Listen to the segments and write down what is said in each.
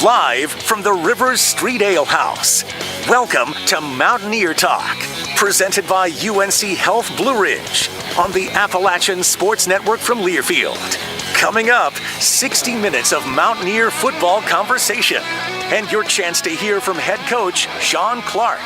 Live from the Rivers Street Ale House. Welcome to Mountaineer Talk, presented by UNC Health Blue Ridge on the Appalachian Sports Network from Learfield. Coming up, 60 minutes of Mountaineer football conversation and your chance to hear from head coach Shawn Clark.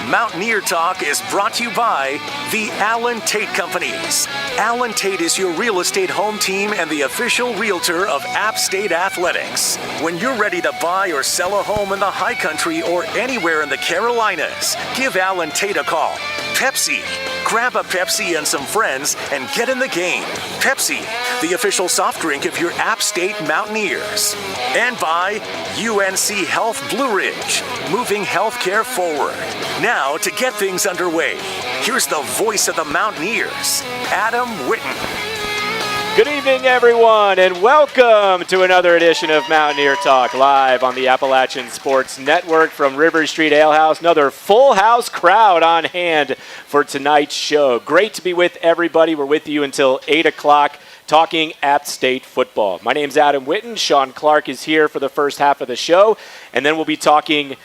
Mountaineer Talk is brought to you by the Allen Tate Companies. Allen Tate is your real estate home team and the official realtor of App State Athletics. When you're ready to buy or sell a home in the high country or anywhere in the Carolinas, give Allen Tate a call. Pepsi. Grab a Pepsi and some friends and get in the game. Pepsi, the official soft drink of your App State Mountaineers. And by UNC Health Blue Ridge, moving healthcare forward. Now, to get things underway, here's the voice of the Mountaineers, Adam Witten. Good evening, everyone, and welcome to another edition of Mountaineer Talk, live on the Appalachian Sports Network from Rivers Street Ale House. Another full house crowd on hand for tonight's show. Great to be with everybody. We're with you until 8 o'clock. Talking App State football. My name's Adam Witten. Shawn Clark is here for the first half of the show, and then we'll be talking.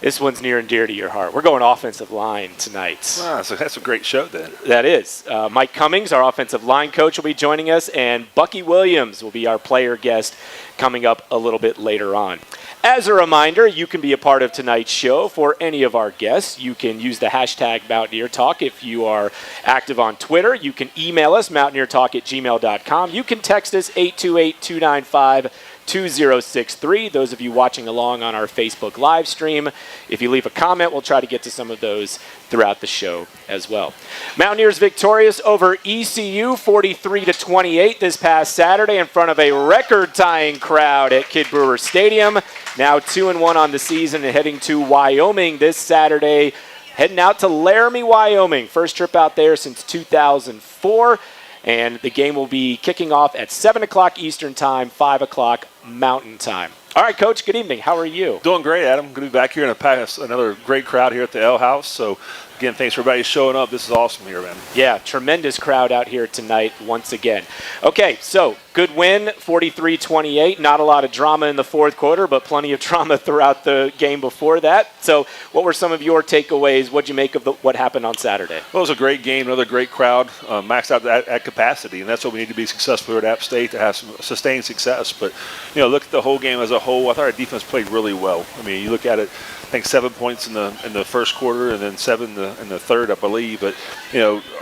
This one's near and dear to your heart. We're going offensive line tonight. Wow, so that's a great show then. That is. Mike Cummings, our offensive line coach, will be joining us, and Bucky Williams will be our player guest coming up a little bit later on. As a reminder, you can be a part of tonight's show for any of our guests. You can use the hashtag Mountaineer Talk if you are active on Twitter. You can email us, mountaineertalk@gmail.com. You can text us, 828-295-2063. Those of you watching along on our Facebook live stream, if you leave a comment, we'll try to get to some of those throughout the show as well. Mountaineers victorious over ECU 43-28 this past Saturday in front of a record-tying crowd at Kidd Brewer Stadium. Now 2-1 on the season and heading to Wyoming this Saturday. Heading out to Laramie, Wyoming. First trip out there since 2004. And the game will be kicking off at 7 o'clock Eastern Time, 5 o'clock Mountain Time. All right, Coach, good evening. How are you? Doing great, Adam. Good to be back here in another great crowd here at the L House. So, again, thanks for everybody showing up. This is awesome here, man. Yeah, tremendous crowd out here tonight once again. Okay, so good win, 43-28. Not a lot of drama in the fourth quarter, but plenty of drama throughout the game before that. So what were some of your takeaways? What did you make of what happened on Saturday? Well, it was a great game, another great crowd, maxed out at capacity, and that's what we need to be successful at App State, to have some sustained success. But, look at the whole game as a whole. I thought our defense played really well. I mean, you look at it, I think 7 points in the first quarter and then 7 in the third, I believe. But,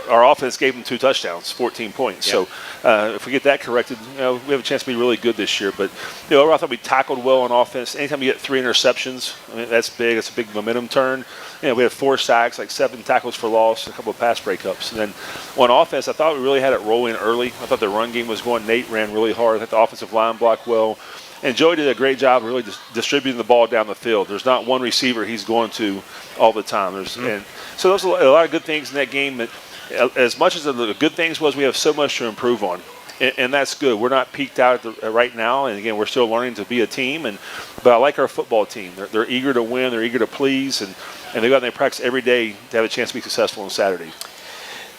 our offense gave them 2 touchdowns, 14 points. Yeah. So if we get that corrected, we have a chance to be really good this year. But, overall, I thought we tackled well on offense. Anytime you get 3 interceptions, I mean, that's big. That's a big momentum turn. We had 4 sacks, like 7 tackles for loss, a couple of pass breakups. And then on offense, I thought we really had it rolling early. I thought the run game was going. Nate ran really hard. I thought the offensive line blocked well. And Joey did a great job of really distributing the ball down the field. There's not one receiver he's going to all the time. And so there's a lot of good things in that game. That, as much as the good things was, we have so much to improve on. And that's good. We're not peaked out right now. And, again, we're still learning to be a team. But I like our football team. They're eager to win. They're eager to please. And they go out and they practice every day to have a chance to be successful on Saturday.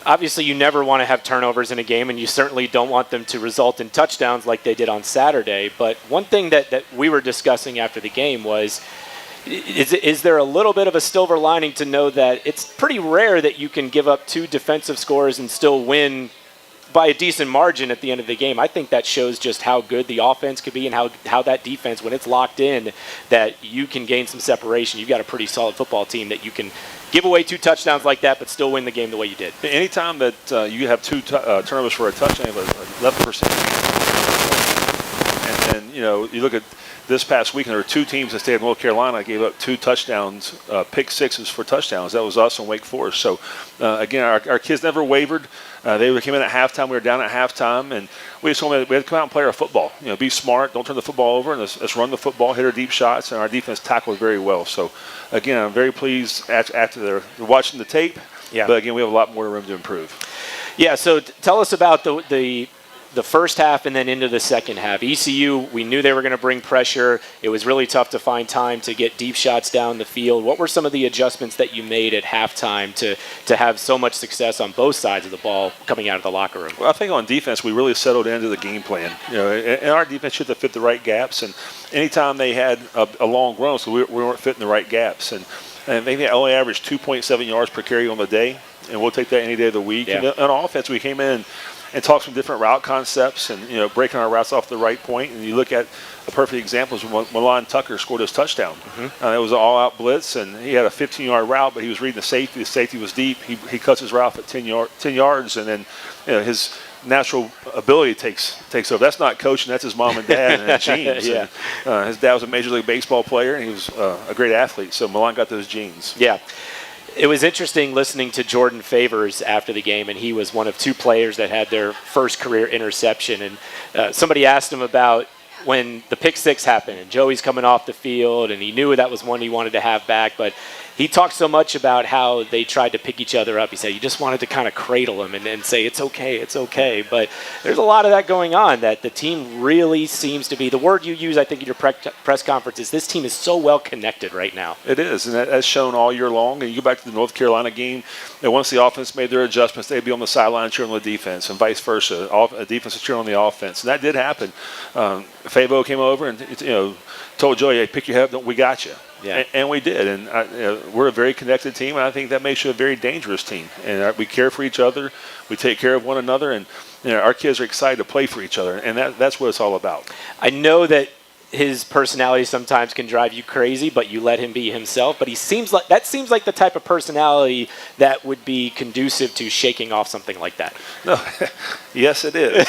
Obviously, you never want to have turnovers in a game, and you certainly don't want them to result in touchdowns like they did on Saturday. But one thing that we were discussing after the game was, is there a little bit of a silver lining to know that it's pretty rare that you can give up 2 defensive scores and still win by a decent margin at the end of the game? I think that shows just how good the offense could be and how that defense, when it's locked in, that you can gain some separation. You've got a pretty solid football team that you can give away 2 touchdowns like that but still win the game the way you did. Anytime that you have 2 turnovers for a touchdown, you have 11%. And then, you look at this past weekend, there were 2 teams in the state of North Carolina gave up 2 touchdowns, pick sixes for touchdowns. That was us and Wake Forest. So, again, our kids never wavered. They came in at halftime. We were down at halftime, and we just told them we had to come out and play our football. Be smart. Don't turn the football over, and let's run the football, hit our deep shots, and our defense tackled very well. So, again, I'm very pleased after they're watching the tape. Yeah. But, again, we have a lot more room to improve. Yeah, so tell us about the the first half and then into the second half. ECU, we knew they were going to bring pressure. It was really tough to find time to get deep shots down the field. What were some of the adjustments that you made at halftime to have so much success on both sides of the ball coming out of the locker room? Well, I think on defense, we really settled into the game plan. And our defense should have fit the right gaps. And anytime they had a long run, so we weren't fitting the right gaps. And they only averaged 2.7 yards per carry on the day, and we'll take that any day of the week. Yeah. And on offense, we came in and talked some different route concepts and, breaking our routes off the right point. And you look at a perfect example is when Milan Tucker scored his touchdown. It was an all-out blitz, and he had a 15-yard route, but he was reading the safety. The safety was deep. He cuts his route at 10 yards, and then his natural ability takes over. That's not coaching. That's his mom and dad and his genes. Yeah. And, his dad was a Major League Baseball player, and he was a great athlete. So Milan got those genes. Yeah. It was interesting listening to Jordan Favors after the game, and he was one of two players that had their first career interception. And somebody asked him about when the pick six happened, and Joey's coming off the field, and he knew that was one he wanted to have back, but he talked so much about how they tried to pick each other up. He said you just wanted to kind of cradle him and say, it's okay. But there's a lot of that going on, that the team really seems to be, the word you use, I think, in your press conference is this team is so well connected right now. It is, and that's shown all year long. And you go back to the North Carolina game, and once the offense made their adjustments, they'd be on the sideline cheering on the defense, and vice versa. A defense is cheering on the offense. And that did happen. Fabo came over and told Joey, hey, pick your head up, we got you. Yeah. And we did. And we're a very connected team, and I think that makes you a very dangerous team. And we care for each other. We take care of one another, and our kids are excited to play for each other. And that's what it's all about. I know that his personality sometimes can drive you crazy, but you let him be himself. But seems like the type of personality that would be conducive to shaking off something like that. No, yes, it is.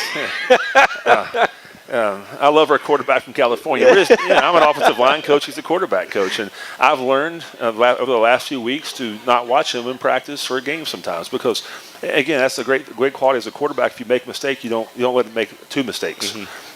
I love our quarterback from California. I'm an offensive line coach. He's a quarterback coach. And I've learned over the last few weeks to not watch him in practice or a game sometimes because, again, that's the great quality as a quarterback. If you make a mistake, you don't let him make two mistakes.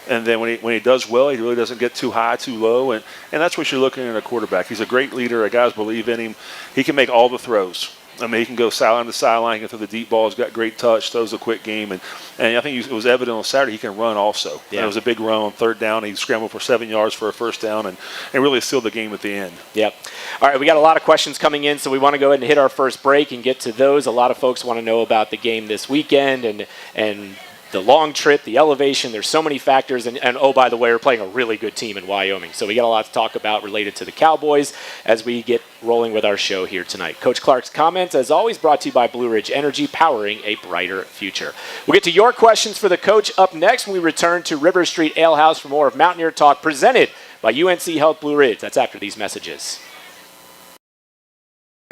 And then when he does well, he really doesn't get too high, too low. And that's what you're looking at in a quarterback. He's a great leader. Guys believe in him. He can make all the throws. I mean, he can go sideline to sideline, he can throw the deep ball. He's got great touch, throws a quick game. And I think it was evident on Saturday he can run also. Yeah. And it was a big run on third down. He scrambled for 7 yards for a first down and really sealed the game at the end. Yep. All right, we got a lot of questions coming in, so we want to go ahead and hit our first break and get to those. A lot of folks want to know about the game this weekend and the long trip, the elevation. There's so many factors. And oh, by the way, we're playing a really good team in Wyoming. So we got a lot to talk about related to the Cowboys as we get rolling with our show here tonight. Coach Clark's comments, as always, brought to you by Blue Ridge Energy, powering a brighter future. We'll get to your questions for the coach up next when we return to River Street Ale House for more of Mountaineer Talk, presented by UNC Health Blue Ridge. That's after these messages.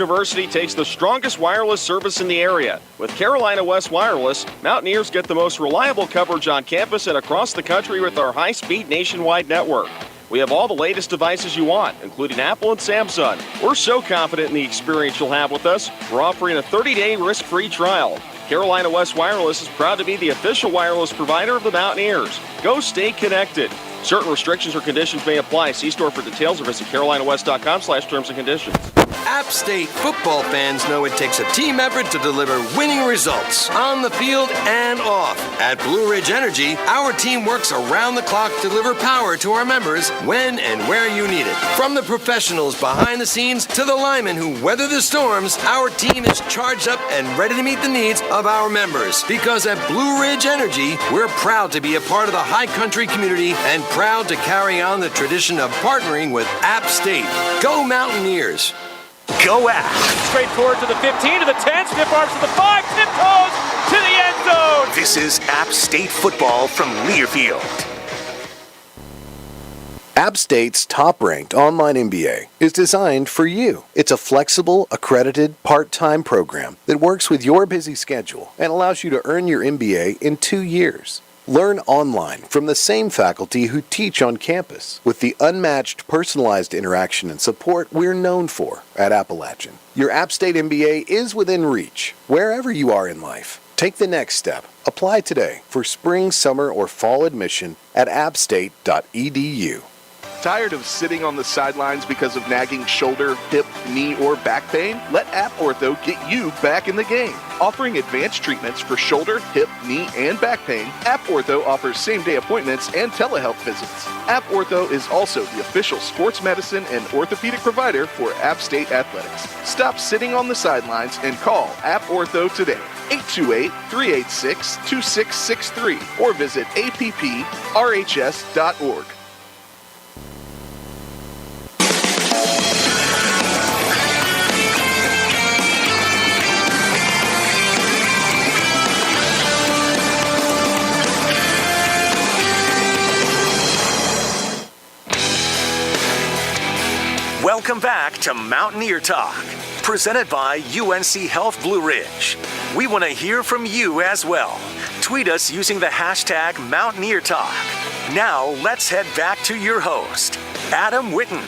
University takes the strongest wireless service in the area. With Carolina West Wireless, Mountaineers get the most reliable coverage on campus and across the country with our high-speed nationwide network. We have all the latest devices you want, including Apple and Samsung. We're so confident in the experience you'll have with us, we're offering a 30-day risk-free trial. Carolina West Wireless is proud to be the official wireless provider of the Mountaineers. Go stay connected. Certain restrictions or conditions may apply. See store for details or visit carolinawest.com/terms and conditions. App State football fans know it takes a team effort to deliver winning results on the field and off. At Blue Ridge Energy, our team works around the clock to deliver power to our members when and where you need it. From the professionals behind the scenes to the linemen who weather the storms, our team is charged up and ready to meet the needs of our members. Because at Blue Ridge Energy, we're proud to be a part of the high country community and proud to carry on the tradition of partnering with App State. Go Mountaineers! Go out. Straight forward to the 15, to the 10, stiff arms to the 5, tiptoes to the end zone. This is App State football from Learfield. App State's top-ranked online MBA is designed for you. It's a flexible, accredited, part-time program that works with your busy schedule and allows you to earn your MBA in 2 years. Learn online from the same faculty who teach on campus with the unmatched personalized interaction and support we're known for at Appalachian. Your App State MBA is within reach, wherever you are in life. Take the next step. Apply today for spring, summer, or fall admission at appstate.edu. Tired of sitting on the sidelines because of nagging shoulder, hip, knee, or back pain? Let App Ortho get you back in the game. Offering advanced treatments for shoulder, hip, knee, and back pain, App Ortho offers same-day appointments and telehealth visits. App Ortho is also the official sports medicine and orthopedic provider for App State Athletics. Stop sitting on the sidelines and call App Ortho today. 828-386-2663 or visit apprhs.org. Welcome back to Mountaineer Talk, presented by UNC Health Blue Ridge. We want to hear from you as well. Tweet us using the hashtag Mountaineer Talk. Now let's head back to your host, Adam Witten.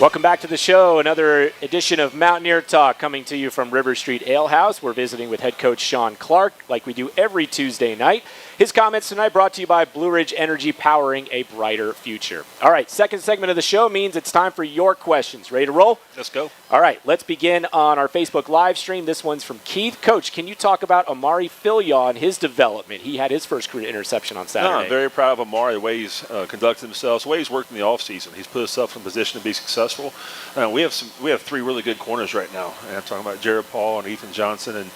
Welcome back to the show. Another edition of Mountaineer Talk coming to you from River Street Ale House. We're visiting with head coach Shawn Clark like we do every Tuesday night. His comments tonight brought to you by Blue Ridge Energy, powering a brighter future. All right, second segment of the show means it's time for your questions. Ready to roll? Let's go. All right, let's begin on our Facebook live stream. This one's from Keith. Coach, can you talk about Amari Filyaw and his development? He had his first career interception on Saturday. No, I'm very proud of Amari, the way he's conducted himself, the way he's worked in the offseason. He's put himself in a position to be successful. We have three really good corners right now. And I'm talking about Jared Paul and Ethan Johnson and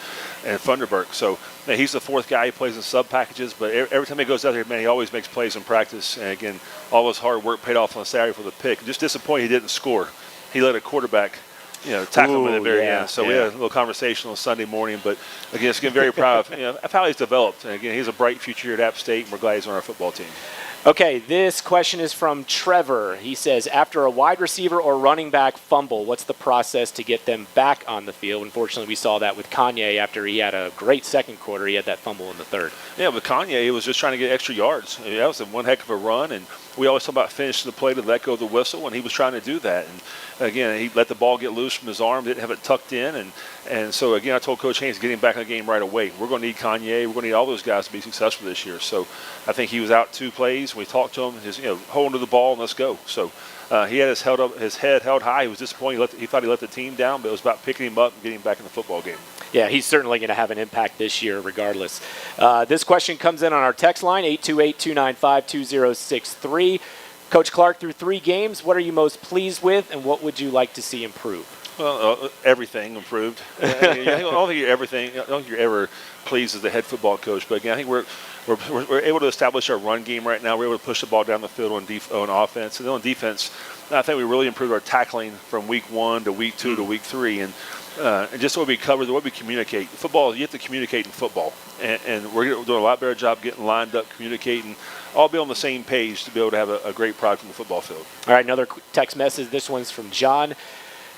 Funderburk. So he's the fourth guy. He plays in sub packages, but every time he goes out there, man, he always makes plays in practice. And again, all his hard work paid off on Saturday for the pick. Just disappointed he didn't score. He let a quarterback, tackle him at the very end. So we had a little conversation on Sunday morning. But again, just getting very proud of how he's developed. And again, he's a bright future here at App State, and we're glad he's on our football team. Okay, this question is from Trevor. He says, after a wide receiver or running back fumble, what's the process to get them back on the field? Unfortunately, we saw that with Kanye after he had a great second quarter. He had that fumble in the third. Yeah, with Kanye, he was just trying to get extra yards. I mean, that was one heck of a run, and we always talk about finishing the play to let go of the whistle, and he was trying to do that. And again, he let the ball get loose from his arm, didn't have it tucked in, and so again, I told Coach Haynes get him back in the game right away. We're going to need Kanye. We're going to need all those guys to be successful this year. So I think he was out 2 plays. We talked to him, hold on to the ball and let's go. So he had his head held high. He was disappointed. He thought he let the team down, but it was about picking him up and getting him back in the football game. Yeah, he's certainly going to have an impact this year regardless. This question comes in on our text line, 828-295-2063. Coach Clark, through 3 games, what are you most pleased with, and what would you like to see improve? Well, everything improved. I don't think you're ever pleased as the head football coach, but again, I think we're able to establish our run game right now. We're able to push the ball down the field on offense, and then on defense, I think we really improved our tackling from week 1 to week 2 to week 3, and just the way we cover, the way we communicate. Football, you have to communicate in football, and we're doing a lot better job getting lined up, communicating, all be on the same page to be able to have a great product on the football field. All right, another text message. This one's from John.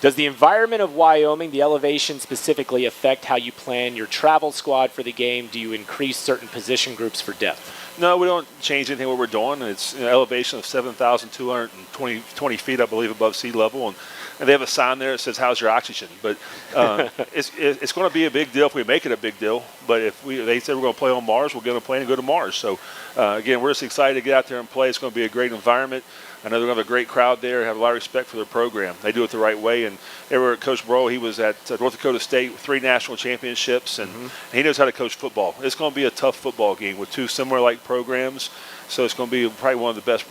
Does the environment of Wyoming, the elevation specifically, affect how you plan your travel squad for the game? Do you increase certain position groups for depth? No, we don't change anything what we're doing. It's elevation of 7,220 feet, I believe, above sea level, and they have a sign there that says, "How's your oxygen?" But it's going to be a big deal if we make it a big deal. But if they said we're going to play on Mars, we're going to play and go to Mars. So again, we're just excited to get out there and play. It's going to be a great environment. I know they're going to have a great crowd there, have a lot of respect for their program. They do it the right way. And ever Coach Bro, he was at North Dakota State with 3 national championships, and he knows how to coach football. It's going to be a tough football game with 2 similar-like programs. So it's going to be probably one of the best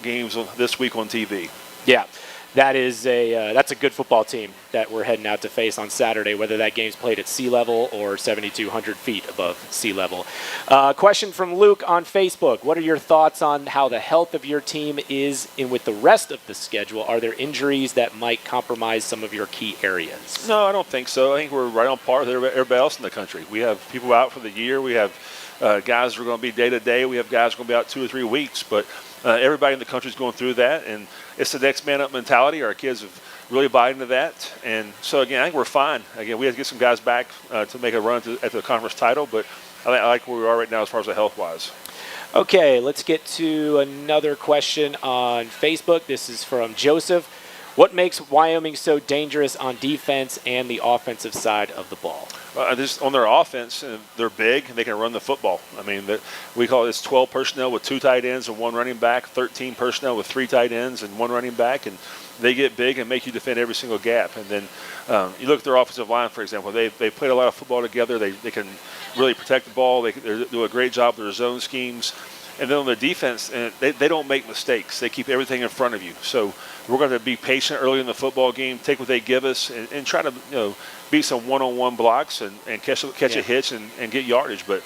games this week on TV. Yeah. That's a good football team that we're heading out to face on Saturday, whether that game's played at sea level or 7,200 feet above sea level. Question from Luke on Facebook. What are your thoughts on how the health of your team is with the rest of the schedule? Are there injuries that might compromise some of your key areas? No, I don't think so. I think we're right on par with everybody else in the country. We have people out for the year. We have guys who are going to be day-to-day. We have guys who are going to be out 2 or 3 weeks. But everybody in the country is going through that, and it's the next man up mentality. Our kids have really bought into that, and so again, I think we're fine. Again, we have to get some guys back to make a run at the conference title, but I like where we are right now as far as the health-wise. Okay, let's get to another question on Facebook. This is from Joseph. What makes Wyoming so dangerous on defense and the offensive side of the ball? Just on their offense, they're big and they can run the football. I mean, we call it 12 personnel with 2 tight ends and 1 running back, 13 personnel with 3 tight ends and 1 running back, and they get big and make you defend every single gap. And then you look at their offensive line, for example. They played a lot of football together. They can really protect the ball. They do a great job with their zone schemes. And then on the defense, they don't make mistakes. They keep everything in front of you. So we're going to be patient early in the football game, take what they give us, and try to beat some one-on-one blocks and catch a hitch and get yardage. But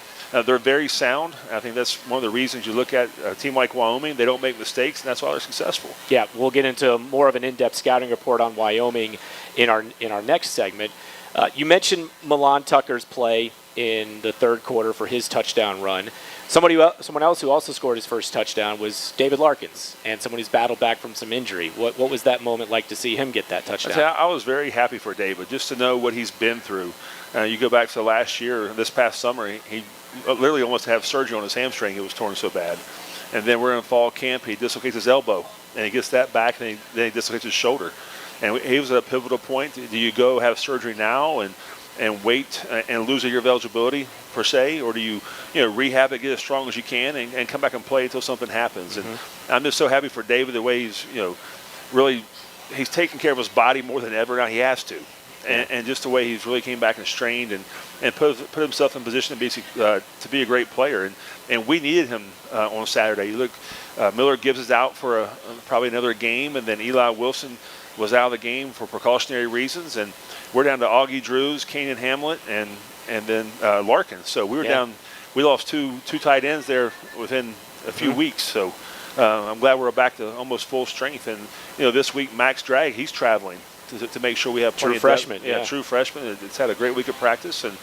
they're very sound. I think that's one of the reasons you look at a team like Wyoming. They don't make mistakes, and that's why they're successful. Yeah, we'll get into more of an in-depth scouting report on Wyoming in our next segment. You mentioned Milan Tucker's play in the third quarter for his touchdown run. Someone else who also scored his first touchdown was David Larkins, and someone who's battled back from some injury. What was that moment like to see him get that touchdown? I was very happy for David, just to know what he's been through. You go back to last year, this past summer, he literally almost had surgery on his hamstring. It was torn so bad. And then we're in fall camp. He dislocates his elbow, and he gets that back, and then he dislocates his shoulder. And he was at a pivotal point. Do you go have surgery now and wait and lose your eligibility per se, or do you rehab it, get as strong as you can, and come back and play until something happens? And I'm just so happy for David, the way he's really he's taking care of his body more than ever now. He has to, and just the way he's really came back and strained and put himself in position to be a great player. And we needed him on Saturday. You look, Miller Gibbs is out for probably another game, and then Eli Wilson was out of the game for precautionary reasons, and we're down to Augie Drews, Kanan Hamlet, and then Larkin. So we were down. We lost two tight ends there within a few weeks. So I'm glad we're back to almost full strength. And this week Max Drag, he's traveling to make sure we have plenty true freshman. Yeah, true freshman. It's had a great week of practice, and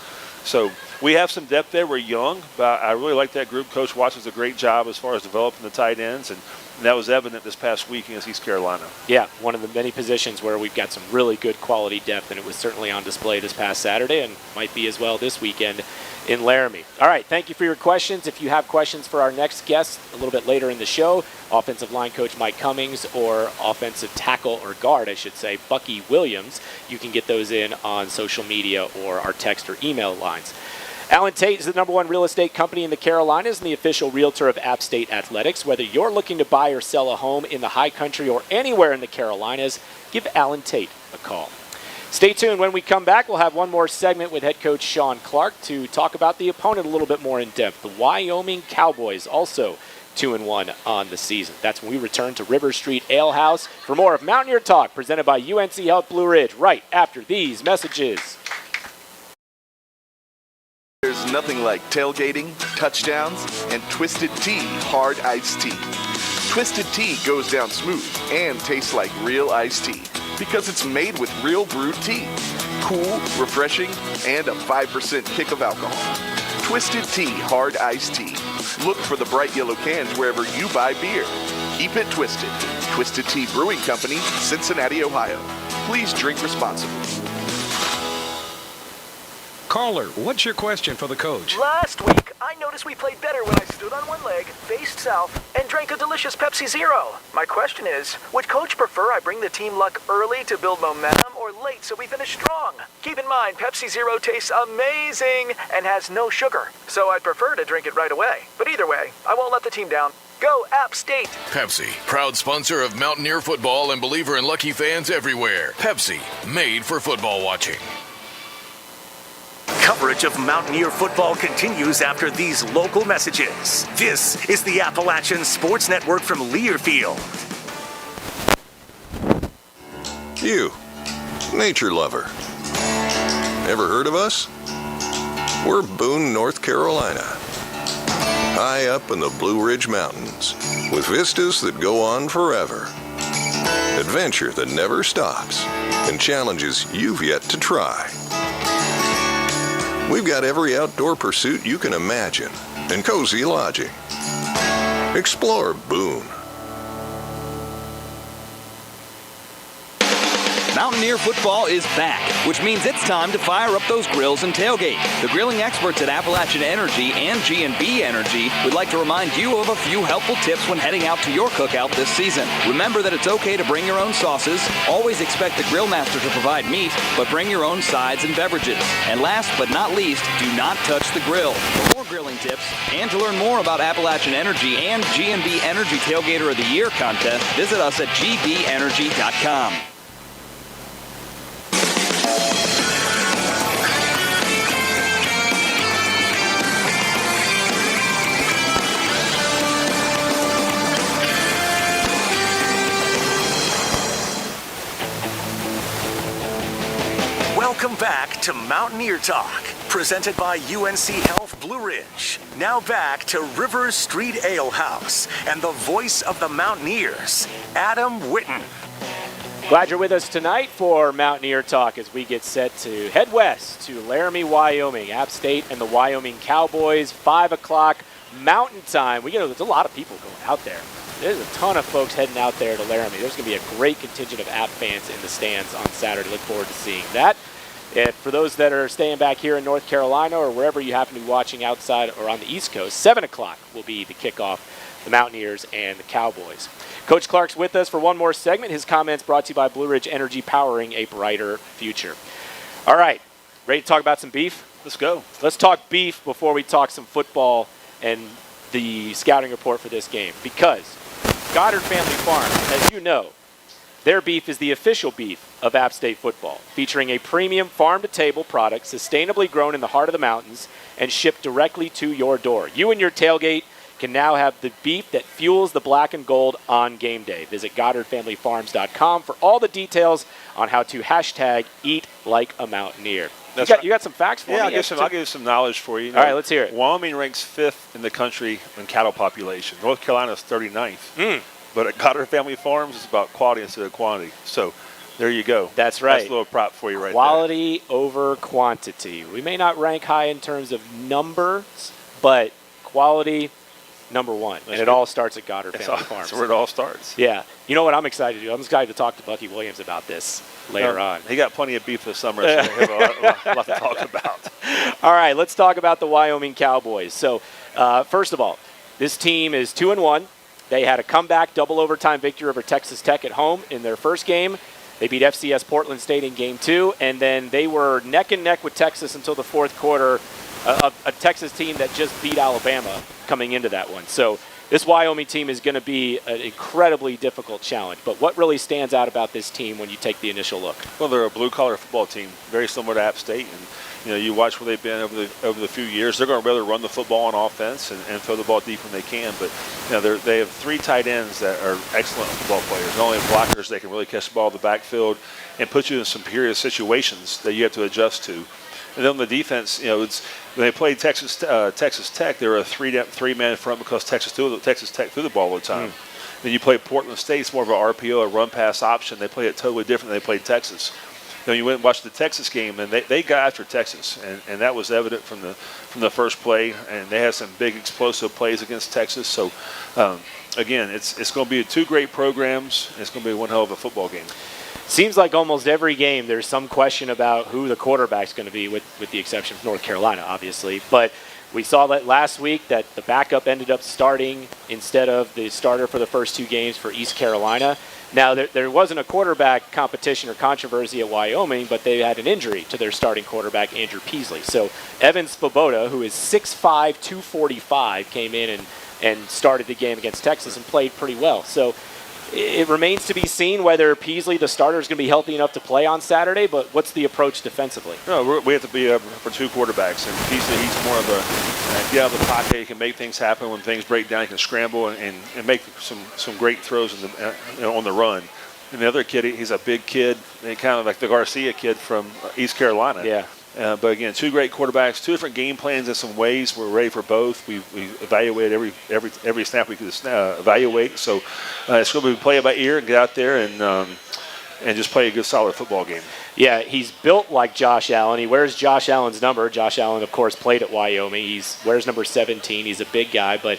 so we have some depth there. We're young, but I really like that group. Coach Watts does a great job as far as developing the tight ends, and that was evident this past week against East Carolina. Yeah, one of the many positions where we've got some really good quality depth, and it was certainly on display this past Saturday and might be as well this weekend in Laramie. All right, thank you for your questions. If you have questions for our next guest a little bit later in the show, offensive line coach Mike Cummings, or offensive tackle or guard, I should say, Bucky Williams, you can get those in on social media or our text or email lines. Alan Tate is the #1 real estate company in the Carolinas and the official realtor of App State Athletics. Whether you're looking to buy or sell a home in the High Country or anywhere in the Carolinas, give Alan Tate a call. Stay tuned. When we come back, we'll have one more segment with head coach Shawn Clark to talk about the opponent a little bit more in depth. The Wyoming Cowboys, also 2-1 on the season. That's when we return to River Street Ale House for more of Mountaineer Talk, presented by UNC Health Blue Ridge, right after these messages. There's nothing like tailgating, touchdowns, and Twisted Tea hard iced tea. Twisted Tea goes down smooth and tastes like real iced tea because it's made with real brewed tea. Cool, refreshing, and a 5% kick of alcohol. Twisted Tea hard iced tea. Look for the bright yellow cans wherever you buy beer. Keep it twisted. Twisted Tea Brewing Company, Cincinnati, Ohio. Please drink responsibly. Caller, what's your question for the coach? Last week, I noticed we played better when I stood on one leg, faced south, and drank a delicious Pepsi Zero. My question is, would Coach prefer I bring the team luck early to build momentum or late so we finish strong? Keep in mind, Pepsi Zero tastes amazing and has no sugar, so I'd prefer to drink it right away. But either way, I won't let the team down. Go App State! Pepsi, proud sponsor of Mountaineer football and believer in Lucky fans everywhere. Pepsi, made for football watching. Coverage of Mountaineer football continues after these local messages. This is the Appalachian Sports Network from Learfield. You, nature lover. Ever heard of us? We're Boone, North Carolina. High up in the Blue Ridge Mountains, with vistas that go on forever. Adventure that never stops, and challenges you've yet to try. We've got every outdoor pursuit you can imagine, and cozy lodging. Explore Boone. Mountaineer football is back. which means it's time to fire up those grills and tailgate. The grilling experts at Appalachian Energy and G&B Energy would like to remind you of a few helpful tips when heading out to your cookout this season. Remember that it's okay to bring your own sauces. Always expect the grill master to provide meat, but bring your own sides and beverages. And last but not least, do not touch the grill. For more grilling tips and to learn more about Appalachian Energy and G&B Energy Tailgater of the Year contest, visit us at gbenergy.com. Welcome back to Mountaineer Talk, presented by UNC Health Blue Ridge. Now back to Rivers Street Ale House and the voice of the Mountaineers, Adam Witten. Glad you're with us tonight for Mountaineer Talk as we get set to head west to Laramie, Wyoming. App State and the Wyoming Cowboys, 5 o'clock Mountain Time. There's a lot of people going out there. There's a ton of folks heading out there to Laramie. There's going to be a great contingent of App fans in the stands on Saturday. Look forward to seeing that. And for those that are staying back here in North Carolina or wherever you happen to be watching outside or on the East Coast, 7 o'clock will be the kickoff, the Mountaineers and the Cowboys. Coach Clark's with us for one more segment. His comments brought to you by Blue Ridge Energy, powering a brighter future. All right, ready to talk about some beef? Let's go. Let's talk beef before we talk some football and the scouting report for this game. Because Goddard Family Farms, as you know, their beef is the official beef of App State football, featuring a premium farm-to-table product sustainably grown in the heart of the mountains and shipped directly to your door. You and your tailgate can now have the beef that fuels the black and gold on game day. Visit GoddardFamilyFarms.com for all the details on how to hashtag eat like a Mountaineer. You got some facts for me? I'll give you some knowledge for you. All right, let's hear it. Wyoming ranks 5th in the country in cattle population. North Carolina is 39th. But at Goddard Family Farms, it's about quality instead of quantity. So there you go. That's right. That's a little prop for you right Quality over quantity. We may not rank high in terms of numbers, but quality, number one. And it all starts at Goddard Family Farms. That's where it all starts. Yeah. You know what I'm excited to do? I'm excited to talk to Bucky Williams about this later on. He got plenty of beef this summer, so we have a lot to talk about. All right, let's talk about the Wyoming Cowboys. So, first of all, this team is 2-1. They had a comeback double overtime victory over Texas Tech at home in their first game. They beat FCS Portland State in game 2, and then they were neck and neck with Texas until the fourth quarter, a Texas team that just beat Alabama coming into that one. So this Wyoming team is going to be an incredibly difficult challenge. But what really stands out about this team when you take the initial look? Well, they're a blue-collar football team, very similar to App State. And you watch where they've been over the few years. They're going to rather run the football on offense and throw the ball deep when they can. But they have 3 tight ends that are excellent football players. Not only blockers, they can really catch the ball in the backfield and put you in some period situations that you have to adjust to. And then on the defense, when they played Texas Tech, they were a three-man front because Texas Tech threw the ball all the time. Then you play Portland State, it's more of an RPO, a run-pass option. They play it totally different than they played Texas. You went and watched the Texas game, and they got after Texas, and that was evident from the first play. And they had some big explosive plays against Texas. So, again, it's going to be 2 great programs. And it's going to be one hell of a football game. Seems like almost every game there's some question about who the quarterback's going to be, with the exception of North Carolina, obviously. But we saw that last week that the backup ended up starting instead of the starter for the first 2 games for East Carolina. Now, there wasn't a quarterback competition or controversy at Wyoming, but they had an injury to their starting quarterback, Andrew Peasley. So Evan Svoboda, who is 6'5", 245, came in and started the game against Texas and played pretty well. So it remains to be seen whether Peasley, the starter, is going to be healthy enough to play on Saturday, but what's the approach defensively? No, we have to be for 2 quarterbacks, and Peasley, he's more of a get out of the pocket. He can make things happen when things break down. He can scramble and make some great throws on the run. And the other kid, he's a big kid, kind of like the Garcia kid from East Carolina. Yeah. But again, 2 great quarterbacks, 2 different game plans in some ways. We're ready for both. We evaluate every snap we could evaluate. So it's going to be play it by ear and get out there and just play a good, solid football game. Yeah, he's built like Josh Allen. He wears Josh Allen's number. Josh Allen, of course, played at Wyoming. He wears number 17. He's a big guy, but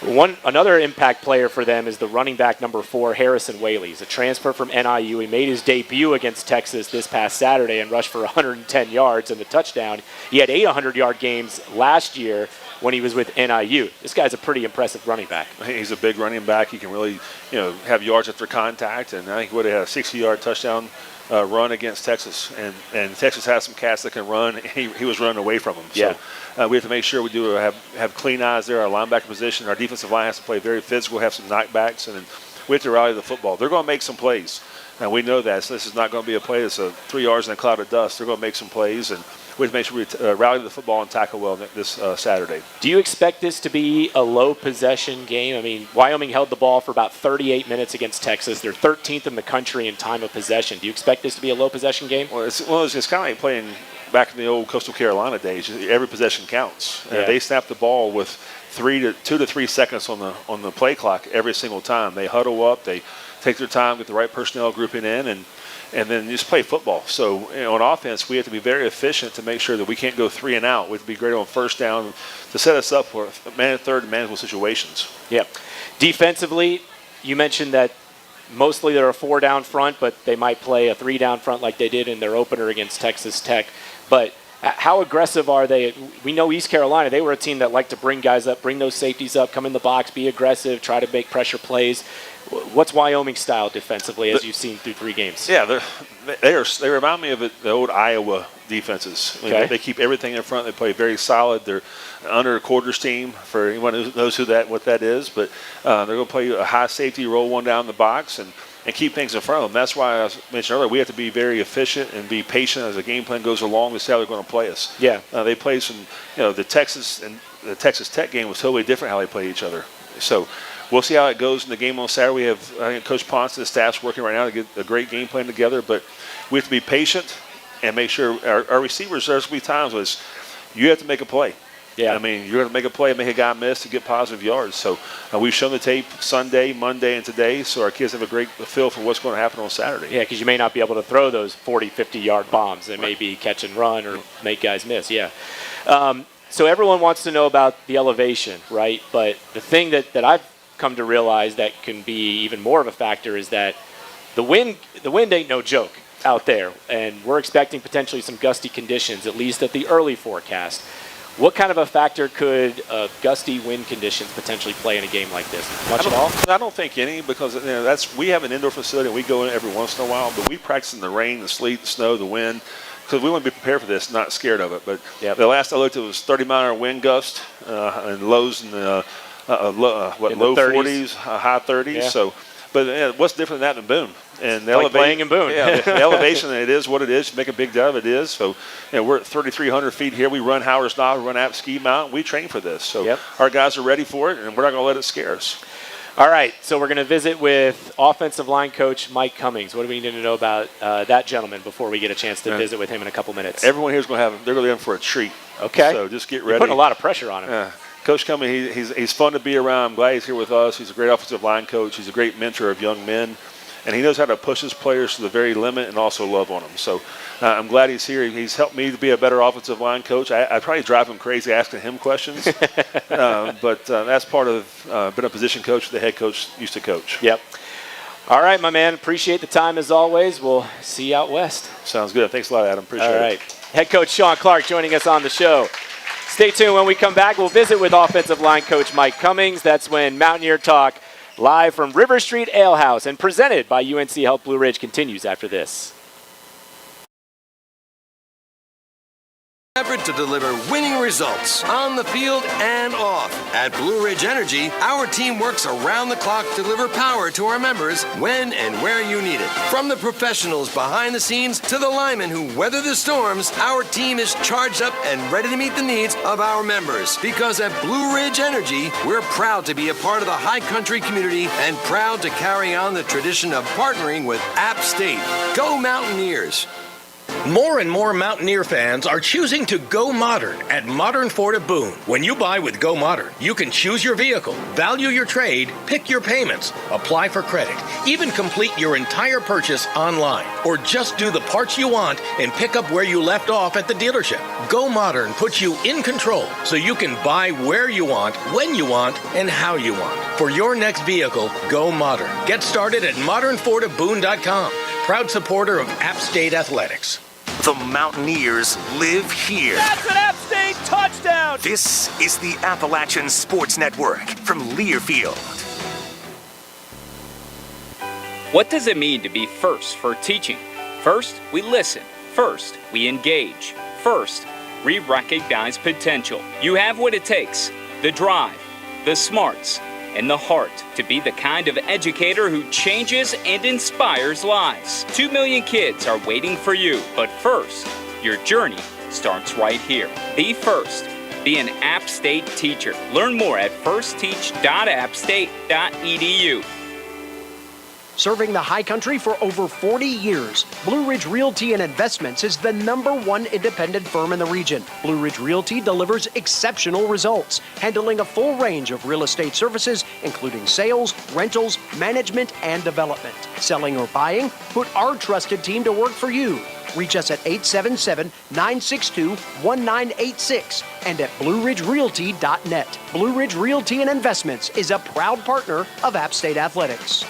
Another impact player for them is the running back number 4, Harrison Whaley. He's a transfer from NIU. He made his debut against Texas this past Saturday and rushed for 110 yards and a touchdown. He had 8 100-yard games last year when he was with NIU. This guy's a pretty impressive running back. He's a big running back. He can really, have yards after contact, and I think he would have had a 60-yard touchdown run against Texas, and Texas has some cats that can run. He was running away from them. Yeah. So we have to make sure we do have clean eyes there. Our linebacker position, our defensive line has to play very physical, have some knockbacks, and we have to rally the football. They're going to make some plays, and we know that. So this is not going to be a play that's 3 yards in a cloud of dust. They're going to make some plays, and we have to make sure we rally the football and tackle well this Saturday. Do you expect this to be a low possession game? I mean, Wyoming held the ball for about 38 minutes against Texas. They're 13th in the country in time of possession. Do you expect this to be a low possession game? Well, it's kind of like playing back in the old Coastal Carolina days. Every possession counts. Yeah. They snap the ball with 2 to 3 seconds on the play clock every single time. They huddle up. They take their time, get the right personnel grouping in, and then just play football. So on offense, we have to be very efficient to make sure that we can't go 3 and out. We have to be great on first down to set us up for third and manageable situations. Yep. Defensively, you mentioned that mostly they're a 4 down front, but they might play a 3 down front like they did in their opener against Texas Tech. But how aggressive are they? We know East Carolina, they were a team that liked to bring guys up, bring those safeties up, come in the box, be aggressive, try to make pressure plays. What's Wyoming's style defensively, as you've seen through 3 games? Yeah, they remind me of the old Iowa defenses. Okay. They keep everything in front. They play very solid. They're under a quarters team for anyone who knows what that is. But they're going to play a high safety, roll one down the box, and keep things in front of them. That's why I mentioned earlier, we have to be very efficient and be patient as the game plan goes along to see how they're going to play us. Yeah. They play some, the Texas Tech game was totally different how they play each other. So we'll see how it goes in the game on Saturday. We have, I think, Coach Ponce and the staff's working right now to get a great game plan together, but we have to be patient and make sure our receivers, there's going to be times when you have to make a play. Yeah. I mean, you're going to make a play and make a guy miss to get positive yards. So we've shown the tape Sunday, Monday, and today, so our kids have a great feel for what's going to happen on Saturday. Yeah, because you may not be able to throw those 40, 50-yard bombs. They may be catch and run or make guys miss, yeah. So everyone wants to know about the elevation, right? But the thing that I've come to realize that can be even more of a factor is that the wind ain't no joke out there, and we're expecting potentially some gusty conditions, at least at the early forecast. What kind of a factor could gusty wind conditions potentially play in a game like this? Much at all? I don't think any, because we have an indoor facility and we go in every once in a while, but we practice in the rain, the sleet, the snow, the wind, because we want to be prepared for this, not scared of it. But the last I looked, it was 30-mile-an-hour wind gust and lows in the low 40s, high 30s. Yeah. So, but what's different than that in Boone? And the like playing in Boone. Yeah, the elevation, it is what it is. You make a big deal of it, is. So, we're at 3,300 feet here. We run Howard's Knob, we run App Ski Mountain. We train for this. So our guys are ready for it, and we're not going to let it scare us. All right, so we're going to visit with offensive line coach Mike Cummings. What do we need to know about that gentleman before we get a chance to visit with him in a couple minutes? Everyone here is going to they're going to be in for a treat. Okay. So just get ready. You're putting a lot of pressure on him. Yeah. Coach Cummings, he's fun to be around. I'm glad he's here with us. He's a great offensive line coach. He's a great mentor of young men. And he knows how to push his players to the very limit and also love on them. So I'm glad he's here. He's helped me to be a better offensive line coach. I probably drive him crazy asking him questions. but that's part of being a position coach the head coach used to coach. Yep. All right, my man. Appreciate the time as always. We'll see you out west. Sounds good. Thanks a lot, Adam. Appreciate it. All right. Head coach Shawn Clark joining us on the show. Stay tuned. When we come back, we'll visit with offensive line coach Mike Cummings. That's when Mountaineer Talk, live from River Street Ale House and presented by UNC Health Blue Ridge, continues after this. Effort to deliver winning results on the field and off. At Blue Ridge Energy, our team works around the clock to deliver power to our members when and where you need it. From the professionals behind the scenes to the linemen who weather the storms, our team is charged up and ready to meet the needs of our members. Because at Blue Ridge Energy, we're proud to be a part of the high country community and proud to carry on the tradition of partnering with App State. Go Mountaineers! More and more Mountaineer fans are choosing to go modern at Modern Ford of Boone. When you buy with Go Modern, you can choose your vehicle, value your trade, pick your payments, apply for credit, even complete your entire purchase online, or just do the parts you want and pick up where you left off at the dealership. Go Modern puts you in control so you can buy where you want, when you want, and how you want. For your next vehicle, go modern. Get started at modernfordofboone.com. Proud supporter of App State Athletics. The Mountaineers live here. That's an App State touchdown! This is the Appalachian Sports Network from Learfield. What does it mean to be first for teaching? First, we listen. First, we engage. First, we recognize potential. You have what it takes: the drive, the smarts, and the heart to be the kind of educator who changes and inspires lives. 2 million kids are waiting for you, but first, your journey starts right here. Be first. Be an App State teacher. Learn more at firstteach.appstate.edu. Serving the high country for over 40 years, Blue Ridge Realty and Investments is the #1 independent firm in the region. Blue Ridge Realty delivers exceptional results, handling a full range of real estate services, including sales, rentals, management, and development. Selling or buying? Put our trusted team to work for you. Reach us at 877-962-1986 and at BlueRidgeRealty.net. Blue Ridge Realty and Investments is a proud partner of App State Athletics.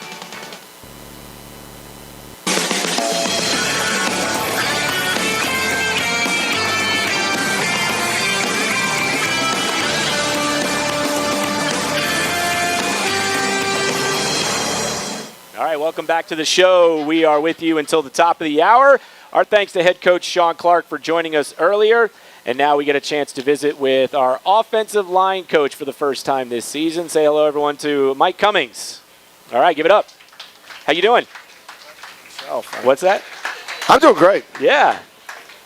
All right, welcome back to the show. We are with you until the top of the hour. Our thanks to head coach Shawn Clark for joining us earlier. And now we get a chance to visit with our offensive line coach for the first time this season. Say hello, everyone, to Mike Cummings. All right, give it up. How you doing? What's that? I'm doing great. Yeah.